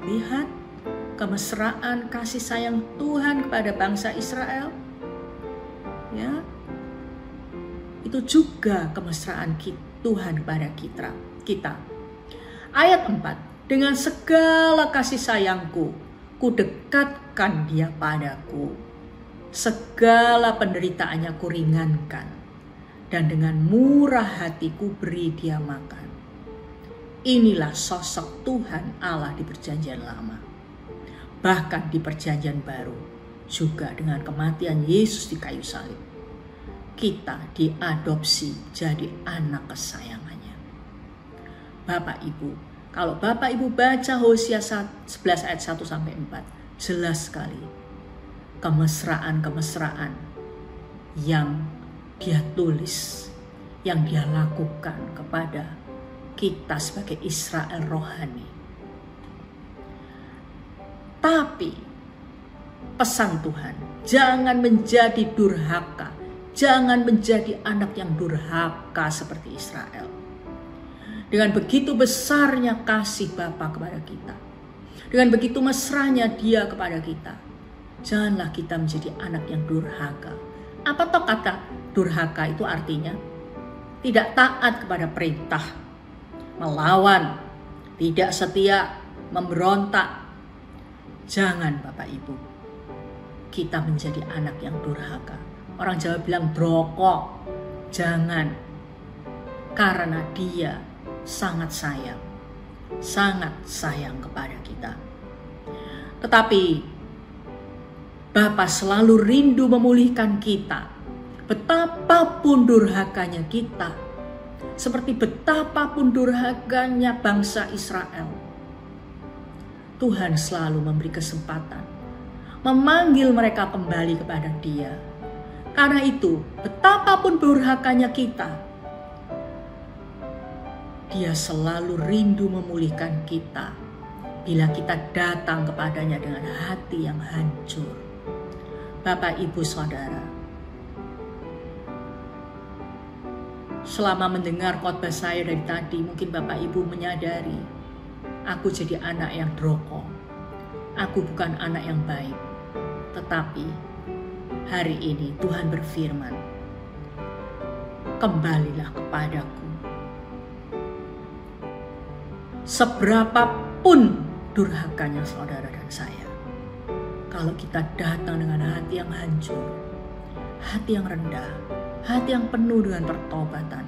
Lihat kemesraan kasih sayang Tuhan kepada bangsa Israel. Ya, itu juga kemesraan Tuhan kepada kita. Ayat 4, "Dengan segala kasih sayangku, ku dekatkan dia padaku. Segala penderitaannya ku ringankan. Dan dengan murah hatiku beri dia makan." Inilah sosok Tuhan Allah di perjanjian lama. Bahkan di perjanjian baru, juga dengan kematian Yesus di kayu salib, kita diadopsi jadi anak kesayangannya. Bapak Ibu, kalau Bapak Ibu baca Hosea 11 ayat 1-4, jelas sekali kemesraan-kemesraan yang dia tulis, yang dia lakukan kepada kita sebagai Israel rohani. Tapi pesan Tuhan, jangan menjadi durhaka, jangan menjadi anak yang durhaka seperti Israel. Dengan begitu besarnya kasih Bapa kepada kita, dengan begitu mesranya Dia kepada kita, janganlah kita menjadi anak yang durhaka. Apa toh kata durhaka itu artinya? Tidak taat kepada perintah, melawan, tidak setia, memberontak. Jangan Bapak Ibu, kita menjadi anak yang durhaka. Orang Jawa bilang drokok. Jangan, karena Dia sangat sayang kepada kita. Tetapi Bapa selalu rindu memulihkan kita, betapapun durhakanya kita, seperti betapapun durhakanya bangsa Israel. Tuhan selalu memberi kesempatan, memanggil mereka kembali kepada Dia. Karena itu, betapapun durhakanya kita, Dia selalu rindu memulihkan kita bila kita datang kepadanya dengan hati yang hancur. Bapak, Ibu, Saudara, selama mendengar khotbah saya dari tadi, mungkin Bapak Ibu menyadari, aku jadi anak yang droko. Aku bukan anak yang baik. Tetapi hari ini Tuhan berfirman, kembalilah kepadaku. Seberapapun durhakanya saudara dan saya, kalau kita datang dengan hati yang hancur, hati yang rendah, hati yang penuh dengan pertobatan,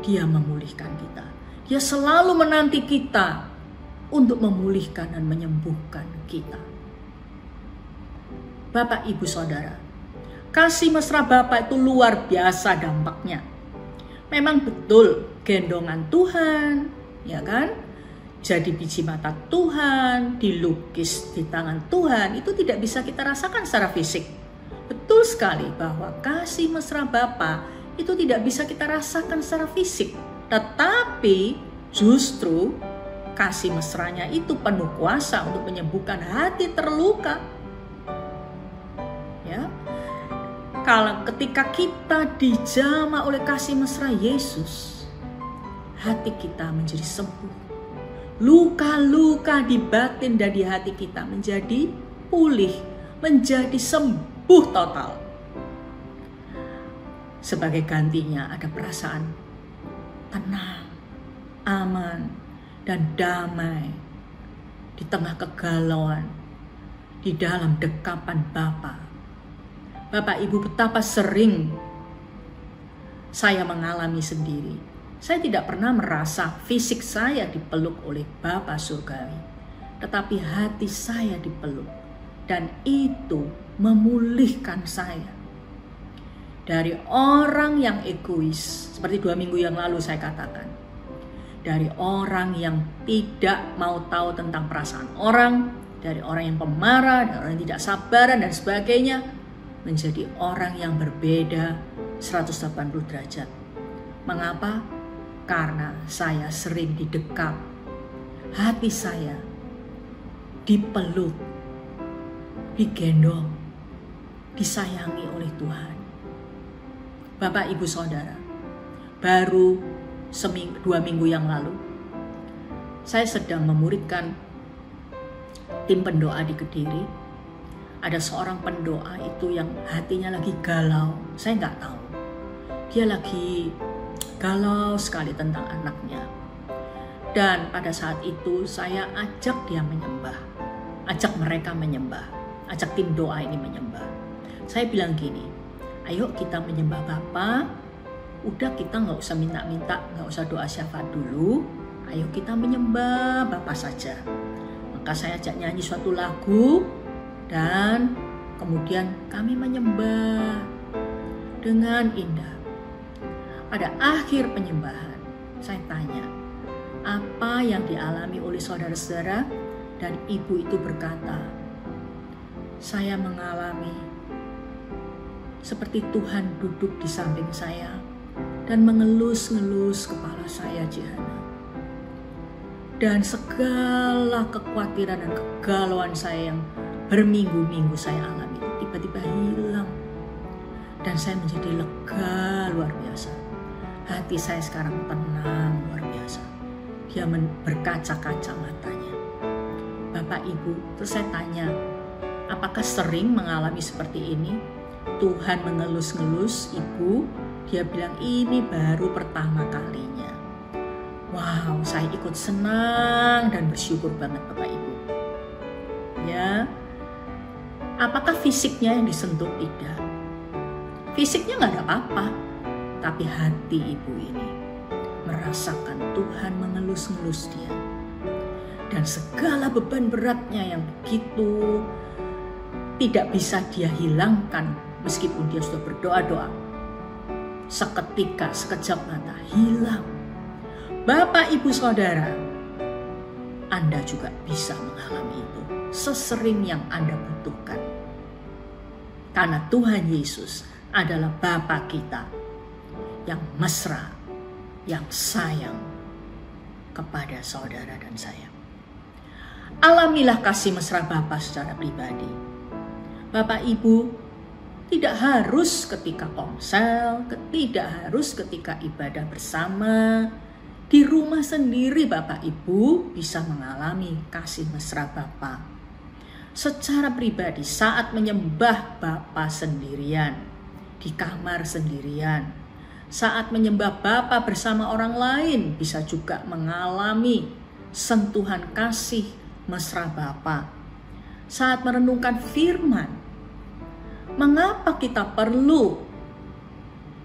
Dia memulihkan kita. Dia selalu menanti kita untuk memulihkan dan menyembuhkan kita. Bapak, Ibu, Saudara, kasih mesra Bapa itu luar biasa dampaknya. Memang betul gendongan Tuhan, ya kan? Jadi biji mata Tuhan, dilukis di tangan Tuhan, itu tidak bisa kita rasakan secara fisik. Betul sekali bahwa kasih mesra Bapa itu tidak bisa kita rasakan secara fisik. Tetapi justru kasih mesranya itu penuh kuasa untuk menyembuhkan hati terluka. Ya, kalau ketika kita dijamah oleh kasih mesra Yesus, hati kita menjadi sembuh. Luka-luka di batin dan di hati kita menjadi pulih, menjadi sembuh total. Sebagai gantinya ada perasaan tenang, aman, dan damai di tengah kegalauan, di dalam dekapan Bapa. Bapak Ibu, betapa sering saya mengalami sendiri. Saya tidak pernah merasa fisik saya dipeluk oleh Bapa Surgawi, tetapi hati saya dipeluk, dan itu memulihkan saya. Dari orang yang egois, seperti 2 minggu yang lalu saya katakan, dari orang yang tidak mau tahu tentang perasaan orang, dari orang yang pemarah, dari orang yang tidak sabaran dan sebagainya, menjadi orang yang berbeda 180 derajat. Mengapa? Karena saya sering didekap, hati saya dipeluk, digendong, disayangi oleh Tuhan. Bapak, Ibu, Saudara, baru 2 minggu yang lalu, saya sedang memuridkan tim pendoa di Kediri. Ada seorang pendoa itu yang hatinya lagi galau. Saya nggak tahu. Dia lagi galau sekali tentang anaknya. Dan pada saat itu saya ajak dia menyembah. Ajak mereka menyembah. Ajak tim doa ini menyembah. Saya bilang gini, ayo kita menyembah Bapa. Udah, kita nggak usah minta-minta, nggak usah doa syafaat dulu. Ayo kita menyembah Bapa saja. Maka saya ajak nyanyi suatu lagu. Dan kemudian kami menyembah dengan indah. Pada akhir penyembahan, saya tanya, apa yang dialami oleh saudara-saudara? Dan ibu itu berkata, saya mengalami seperti Tuhan duduk di samping saya dan mengelus-ngelus kepala saya, Jihana. Dan segala kekhawatiran dan kegalauan saya yang berminggu-minggu saya alami tiba-tiba hilang. Dan saya menjadi lega luar biasa. Hati saya sekarang tenang luar biasa. Dia berkaca-kaca matanya. Bapak Ibu, terus saya tanya, apakah sering mengalami seperti ini? Tuhan mengelus-ngelus ibu. Dia bilang ini baru pertama kalinya. Wow, saya ikut senang dan bersyukur banget Bapak Ibu. Ya, apakah fisiknya yang disentuh? Tidak. Fisiknya nggak ada apa-apa, tapi hati ibu ini merasakan Tuhan mengelus-ngelus dia. Dan segala beban beratnya yang begitu tidak bisa dia hilangkan meskipun dia sudah berdoa-doa. Seketika, sekejap mata, hilang. Bapak, Ibu, Saudara, Anda juga bisa mengalami itu sesering yang Anda butuhkan. Karena Tuhan Yesus adalah Bapa kita yang mesra, yang sayang kepada saudara dan saya. Alamilah kasih mesra Bapa secara pribadi. Bapak Ibu, tidak harus ketika ponsel, tidak harus ketika ibadah bersama. Di rumah sendiri Bapak Ibu bisa mengalami kasih mesra Bapa. Secara pribadi saat menyembah Bapa sendirian, di kamar sendirian, saat menyembah Bapa bersama orang lain bisa juga mengalami sentuhan kasih mesra Bapa. Saat merenungkan firman, mengapa kita perlu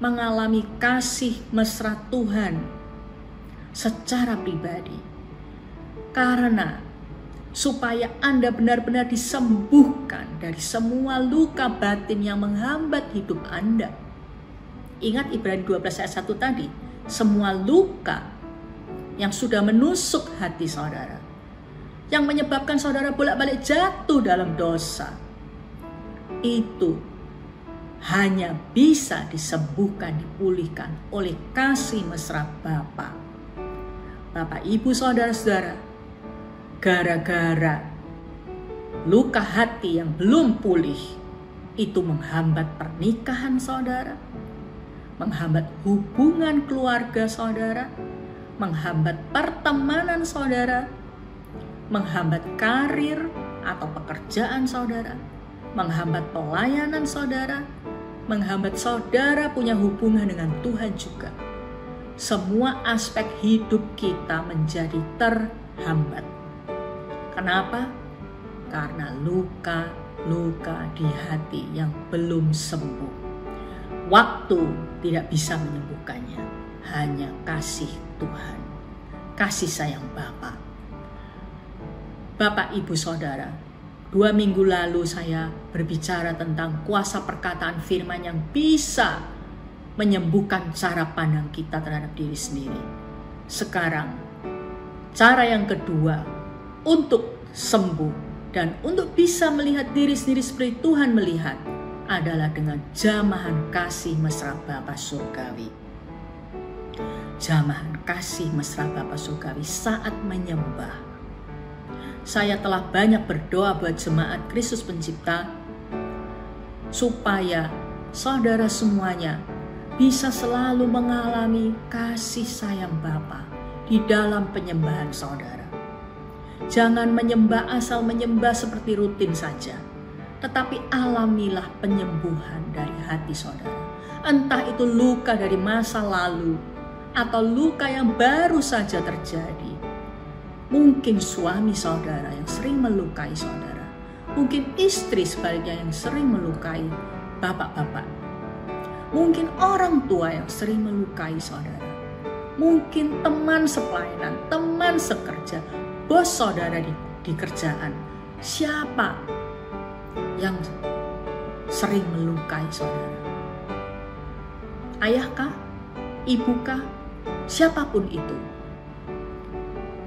mengalami kasih mesra Tuhan secara pribadi? Karena supaya Anda benar-benar disembuhkan dari semua luka batin yang menghambat hidup Anda. Ingat Ibrani 12 ayat 1 tadi, semua luka yang sudah menusuk hati saudara, yang menyebabkan saudara bolak-balik jatuh dalam dosa, itu hanya bisa disembuhkan, dipulihkan oleh kasih mesra Bapa. Bapak, Ibu, Saudara-saudara, gara-gara luka hati yang belum pulih, itu menghambat pernikahan saudara, menghambat hubungan keluarga saudara, menghambat pertemanan saudara, menghambat karir atau pekerjaan saudara, menghambat pelayanan saudara, menghambat saudara punya hubungan dengan Tuhan juga. semua aspek hidup kita menjadi terhambat. Kenapa? Karena luka-luka di hati yang belum sembuh. Waktu tidak bisa menyembuhkannya, hanya kasih Tuhan, kasih sayang Bapa. Bapak, Ibu, Saudara, 2 minggu lalu saya berbicara tentang kuasa perkataan firman yang bisa menyembuhkan cara pandang kita terhadap diri sendiri. Sekarang, cara yang kedua untuk sembuh dan untuk bisa melihat diri sendiri seperti Tuhan melihat adalah dengan jamahan kasih mesra Bapa surgawi. Jamahan kasih mesra Bapa surgawi saat menyembah. Saya telah banyak berdoa buat jemaat Kristus Pencipta supaya saudara semuanya bisa selalu mengalami kasih sayang Bapa di dalam penyembahan saudara. Jangan menyembah asal menyembah seperti rutin saja, tetapi alamilah penyembuhan dari hati saudara. Entah itu luka dari masa lalu atau luka yang baru saja terjadi. Mungkin suami saudara yang sering melukai saudara, mungkin istri sebaliknya yang sering melukai bapak-bapak. Mungkin orang tua yang sering melukai saudara. Mungkin teman sepelayanan, teman sekerja, bos saudara di kerjaan. Siapa yang sering melukai saudara? Ayahkah? Ibukah? Siapapun itu.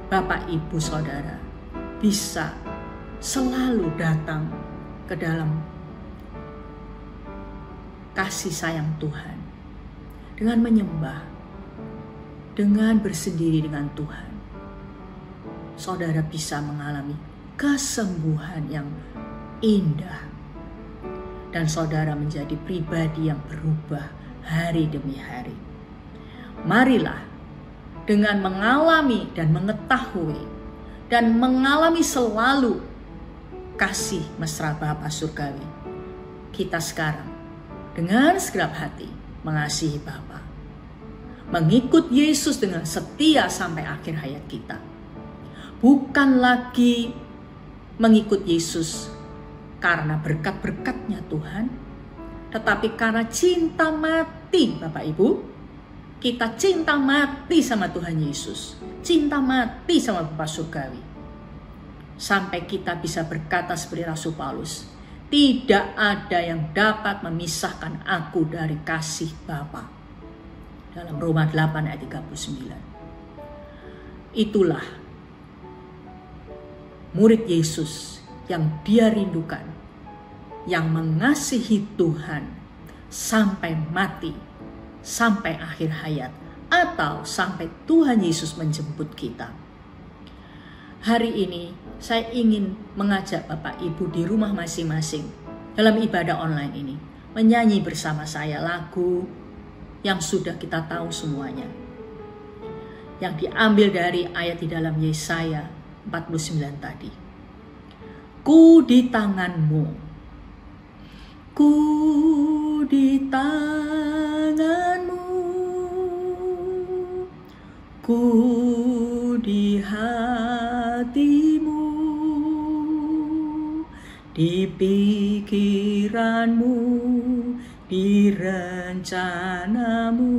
Bapak, Ibu, Saudara bisa selalu datang ke dalam kasih sayang Tuhan dengan menyembah, dengan bersendiri dengan Tuhan. Saudara bisa mengalami kesembuhan yang indah dan saudara menjadi pribadi yang berubah hari demi hari. Marilah dengan mengalami dan mengetahui dan mengalami selalu kasih mesra Bapa surgawi, kita sekarang dengan segenap hati mengasihi Bapa, mengikut Yesus dengan setia sampai akhir hayat kita. Bukan lagi mengikut Yesus karena berkat-berkatnya Tuhan, tetapi karena cinta mati. Bapak Ibu, kita cinta mati sama Tuhan Yesus, cinta mati sama Bapa surgawi, sampai kita bisa berkata seperti Rasul Paulus, tidak ada yang dapat memisahkan aku dari kasih Bapa. Dalam Roma 8 ayat 39. Itulah murid Yesus yang dia rindukan, yang mengasihi Tuhan sampai mati, sampai akhir hayat, atau sampai Tuhan Yesus menjemput kita. Hari ini saya ingin mengajak Bapak Ibu di rumah masing-masing dalam ibadah online ini menyanyi bersama saya lagu yang sudah kita tahu semuanya, yang diambil dari ayat di dalam Yesaya 49 tadi. Ku di tanganmu, ku di tanganmu, ku di hatimu, di pikiranmu, di rencanamu,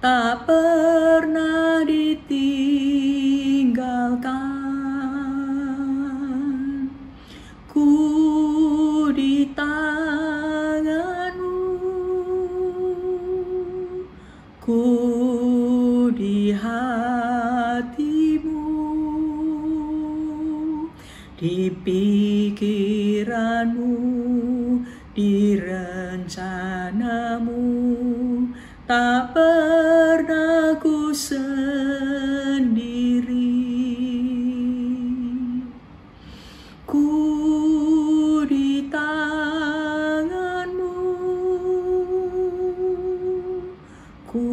tak pernah ditinggalkan. Ku di tanganmu, ku di hatimu, di pikiranmu, di rencanamu, tak pernah ku sendiri. Ku di tanganmu, ku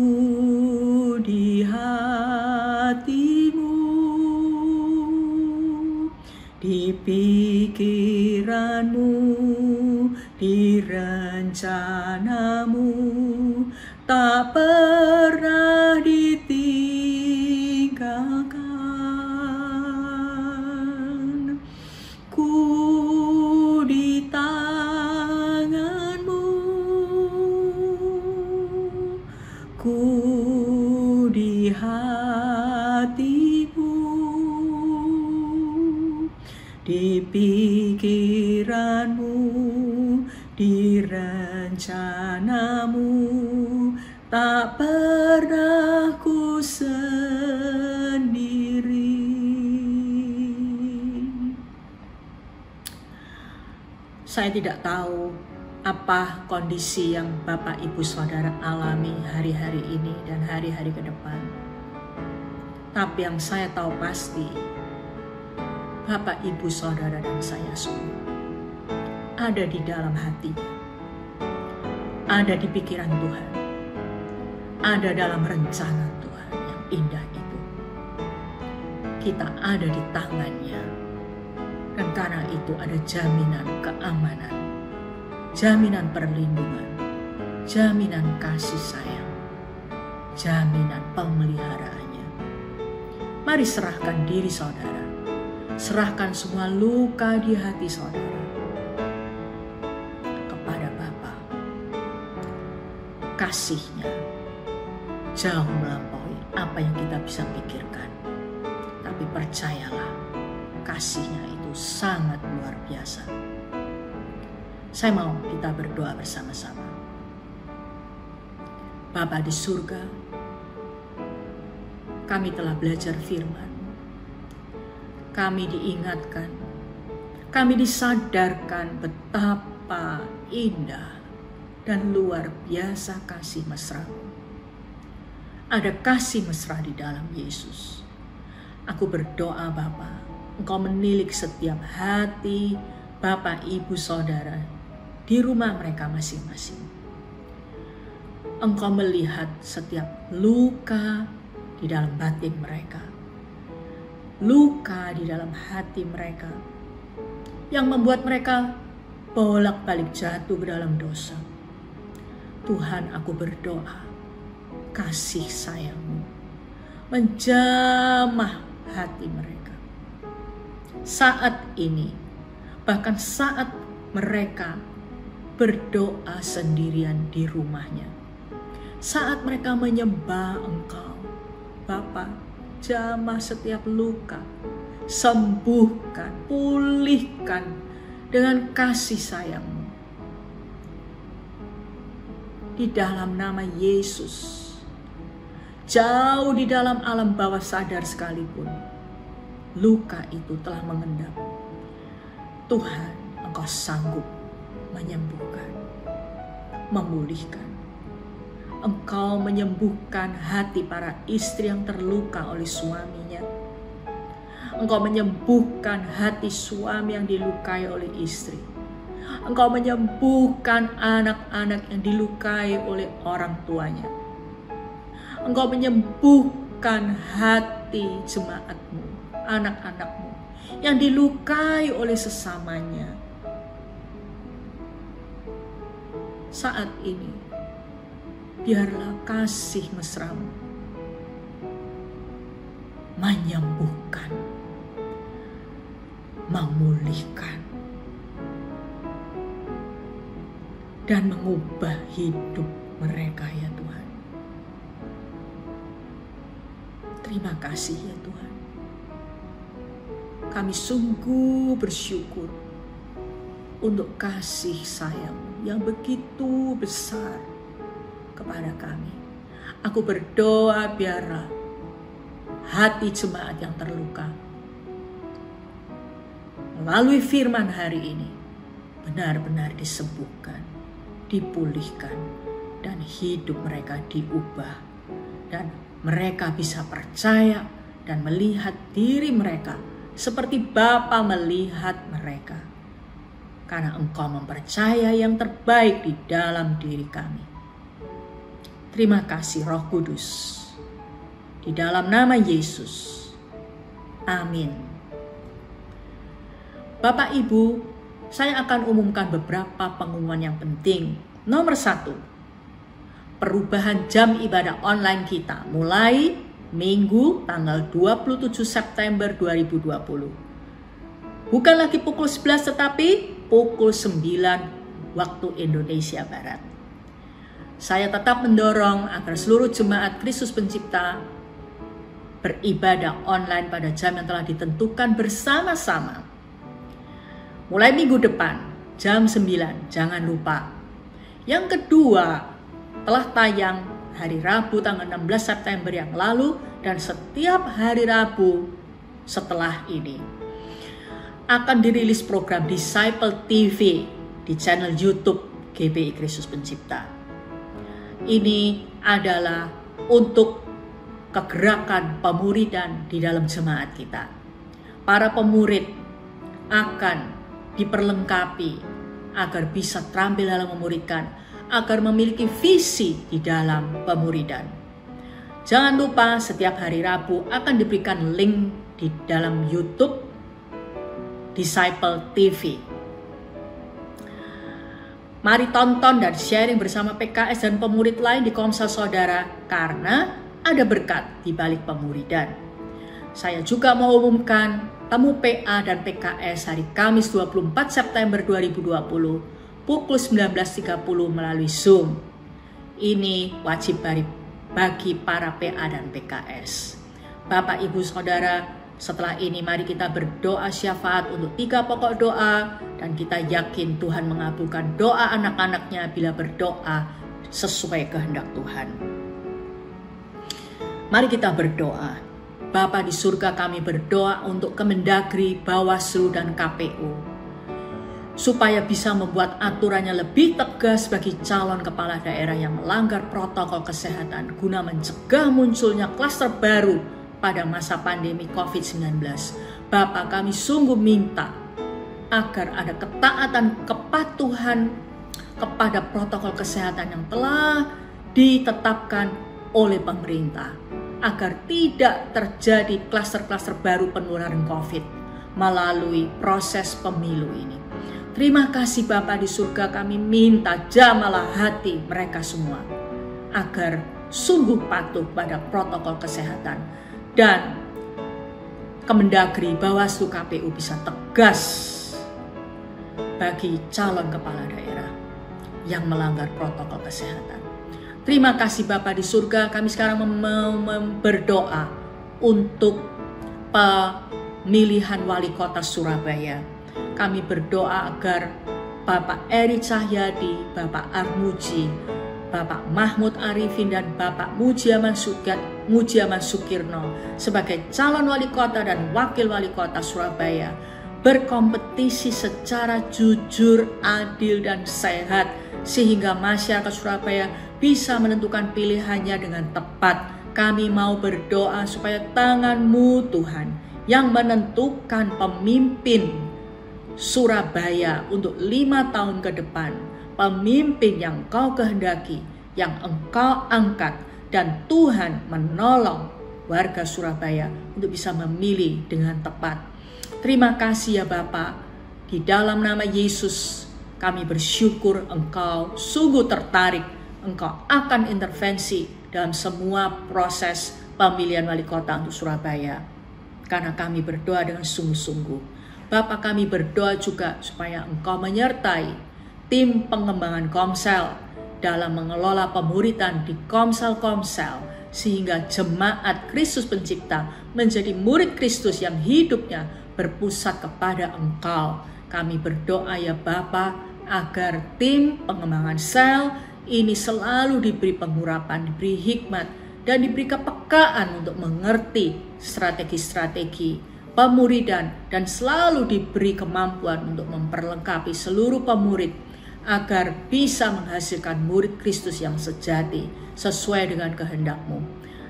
di hatimu, di pikiranmu, di rencanamu, tak pernah ditinggalkan. Ku di tangan-Mu, ku di hati-Mu, di pikiran-Mu, di rencana-Mu, tak pernah ku sendiri. Saya tidak tahu apa kondisi yang Bapak Ibu Saudara alami hari-hari ini dan hari-hari ke depan. Tapi yang saya tahu pasti, Bapak Ibu Saudara dan saya semua ada di dalam hatinya, ada di pikiran Tuhan, ada dalam rencana Tuhan yang indah itu. Kita ada di tangannya, dan karena itu ada jaminan keamanan, jaminan perlindungan, jaminan kasih sayang, jaminan pemeliharaannya. Mari serahkan diri saudara, serahkan semua luka di hati saudara kepada Bapa. Kasih-Nya jauh melampaui apa yang kita bisa pikirkan. Tapi percayalah, kasih-Nya itu sangat luar biasa. Saya mau kita berdoa bersama-sama. Bapa di surga, kami telah belajar firman. Kami diingatkan, kami disadarkan betapa indah dan luar biasa kasih mesra-Mu. Ada kasih mesra di dalam Yesus. Aku berdoa Bapa, Engkau menilik setiap hati Bapak, Ibu, Saudara di rumah mereka masing-masing. Engkau melihat setiap luka di dalam batin mereka, luka di dalam hati mereka yang membuat mereka bolak-balik jatuh ke dalam dosa. Tuhan, aku berdoa, kasih sayang-Mu menjamah hati mereka. Saat ini, bahkan saat mereka berdoa sendirian di rumahnya, saat mereka menyembah Engkau, Bapa, jamah setiap luka, sembuhkan, pulihkan dengan kasih sayang-Mu. Di dalam nama Yesus, jauh di dalam alam bawah sadar sekalipun, luka itu telah mengendap. Tuhan, Engkau sanggup menyembuhkan, memulihkan. Engkau menyembuhkan hati para istri yang terluka oleh suaminya. Engkau menyembuhkan hati suami yang dilukai oleh istri. Engkau menyembuhkan anak-anak yang dilukai oleh orang tuanya. Engkau menyembuhkan hati jemaat-Mu, anak-anak-Mu yang dilukai oleh sesamanya. Saat ini, biarlah kasih mesra-Mu menyembuhkan, memulihkan, dan mengubah hidup mereka ya Tuhan. Terima kasih ya Tuhan. Kami sungguh bersyukur untuk kasih sayang yang begitu besar kepada kami. Aku berdoa biarlah hati jemaat yang terluka melalui firman hari ini benar-benar disembuhkan, dipulihkan, dan hidup mereka diubah, dan mereka bisa percaya dan melihat diri mereka seperti Bapa melihat mereka, karena Engkau mempercaya yang terbaik di dalam diri kami. Terima kasih Roh Kudus, di dalam nama Yesus, amin. Bapak Ibu, saya akan umumkan beberapa pengumuman yang penting. Nomor 1, perubahan jam ibadah online kita mulai Minggu tanggal 27 September 2020. Bukan lagi pukul 11 tetapi pukul 9 waktu Indonesia Barat. Saya tetap mendorong agar seluruh jemaat Kristus Pencipta beribadah online pada jam yang telah ditentukan bersama-sama. Mulai minggu depan, jam 9, jangan lupa. Yang kedua, telah tayang hari Rabu tanggal 16 September yang lalu dan setiap hari Rabu setelah ini. Akan dirilis program Disciple TV di channel YouTube GBI Kristus Pencipta. Ini adalah untuk kegerakan pemuridan di dalam jemaat kita. Para pemurid akan diperlengkapi agar bisa terampil dalam memuridkan, agar memiliki visi di dalam pemuridan. Jangan lupa setiap hari Rabu akan diberikan link di dalam YouTube Disciple TV. Mari tonton dan sharing bersama PKS dan pemurid lain di Komsel Saudara karena ada berkat di balik pemuridan. Saya juga mau umumkan temu PA dan PKS hari Kamis 24 September 2020 pukul 19.30 melalui Zoom. Ini wajib bagi para PA dan PKS. Bapak, Ibu, Saudara, setelah ini mari kita berdoa syafaat untuk 3 pokok doa dan kita yakin Tuhan mengabulkan doa anak-anaknya bila berdoa sesuai kehendak Tuhan. Mari kita berdoa. Bapa di surga, kami berdoa untuk Kemendagri, Bawaslu, dan KPU supaya bisa membuat aturannya lebih tegas bagi calon kepala daerah yang melanggar protokol kesehatan guna mencegah munculnya klaster baru pada masa pandemi COVID-19. Bapa, kami sungguh minta agar ada ketaatan kepatuhan kepada protokol kesehatan yang telah ditetapkan oleh pemerintah, agar tidak terjadi klaster-klaster baru penularan COVID melalui proses pemilu ini. Terima kasih Bapa di surga, kami minta jamalah hati mereka semua agar sungguh patuh pada protokol kesehatan dan Kemendagri, Bawaslu, KPU bisa tegas bagi calon kepala daerah yang melanggar protokol kesehatan. Terima kasih Bapa di surga, kami sekarang berdoa untuk pemilihan wali kota Surabaya. Kami berdoa agar Bapak Eri Cahyadi, Bapak Armuji, Bapak Mahmud Arifin, dan Bapak Mujiaman Sukirno sebagai calon wali kota dan wakil wali kota Surabaya berkompetisi secara jujur, adil, dan sehat sehingga masyarakat Surabaya bisa menentukan pilihannya dengan tepat. Kami mau berdoa supaya tangan-Mu Tuhan yang menentukan pemimpin Surabaya untuk 5 tahun ke depan, pemimpin yang Kau kehendaki, yang Engkau angkat, dan Tuhan menolong warga Surabaya untuk bisa memilih dengan tepat. Terima kasih ya Bapa, di dalam nama Yesus kami bersyukur Engkau sungguh tertarik, Engkau akan intervensi dalam semua proses pemilihan wali kota untuk Surabaya. Karena kami berdoa dengan sungguh-sungguh. Bapa, kami berdoa juga supaya Engkau menyertai tim pengembangan Komsel dalam mengelola pemuridan di Komsel-Komsel sehingga jemaat Kristus Pencipta menjadi murid Kristus yang hidupnya berpusat kepada Engkau. Kami berdoa ya Bapa agar tim pengembangan sel ini selalu diberi pengurapan, diberi hikmat, dan diberi kepekaan untuk mengerti strategi-strategi pemuridan dan selalu diberi kemampuan untuk memperlengkapi seluruh pemurid agar bisa menghasilkan murid Kristus yang sejati sesuai dengan kehendak-Mu.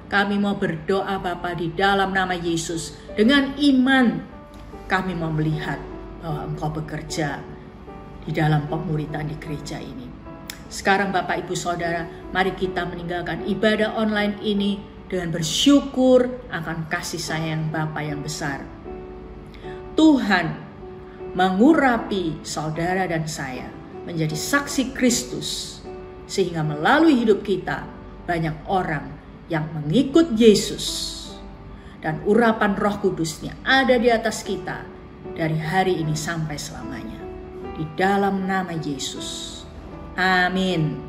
Kami mau berdoa Bapa di dalam nama Yesus. Dengan iman kami mau melihat bahwa Engkau bekerja di dalam pemuridan di gereja ini. Sekarang Bapak, Ibu, Saudara, mari kita meninggalkan ibadah online ini dengan bersyukur akan kasih sayang Bapa yang besar. Tuhan mengurapi saudara dan saya menjadi saksi Kristus sehingga melalui hidup kita banyak orang yang mengikut Yesus. Dan urapan Roh Kudusnya ada di atas kita dari hari ini sampai selamanya. Di dalam nama Yesus. Amin.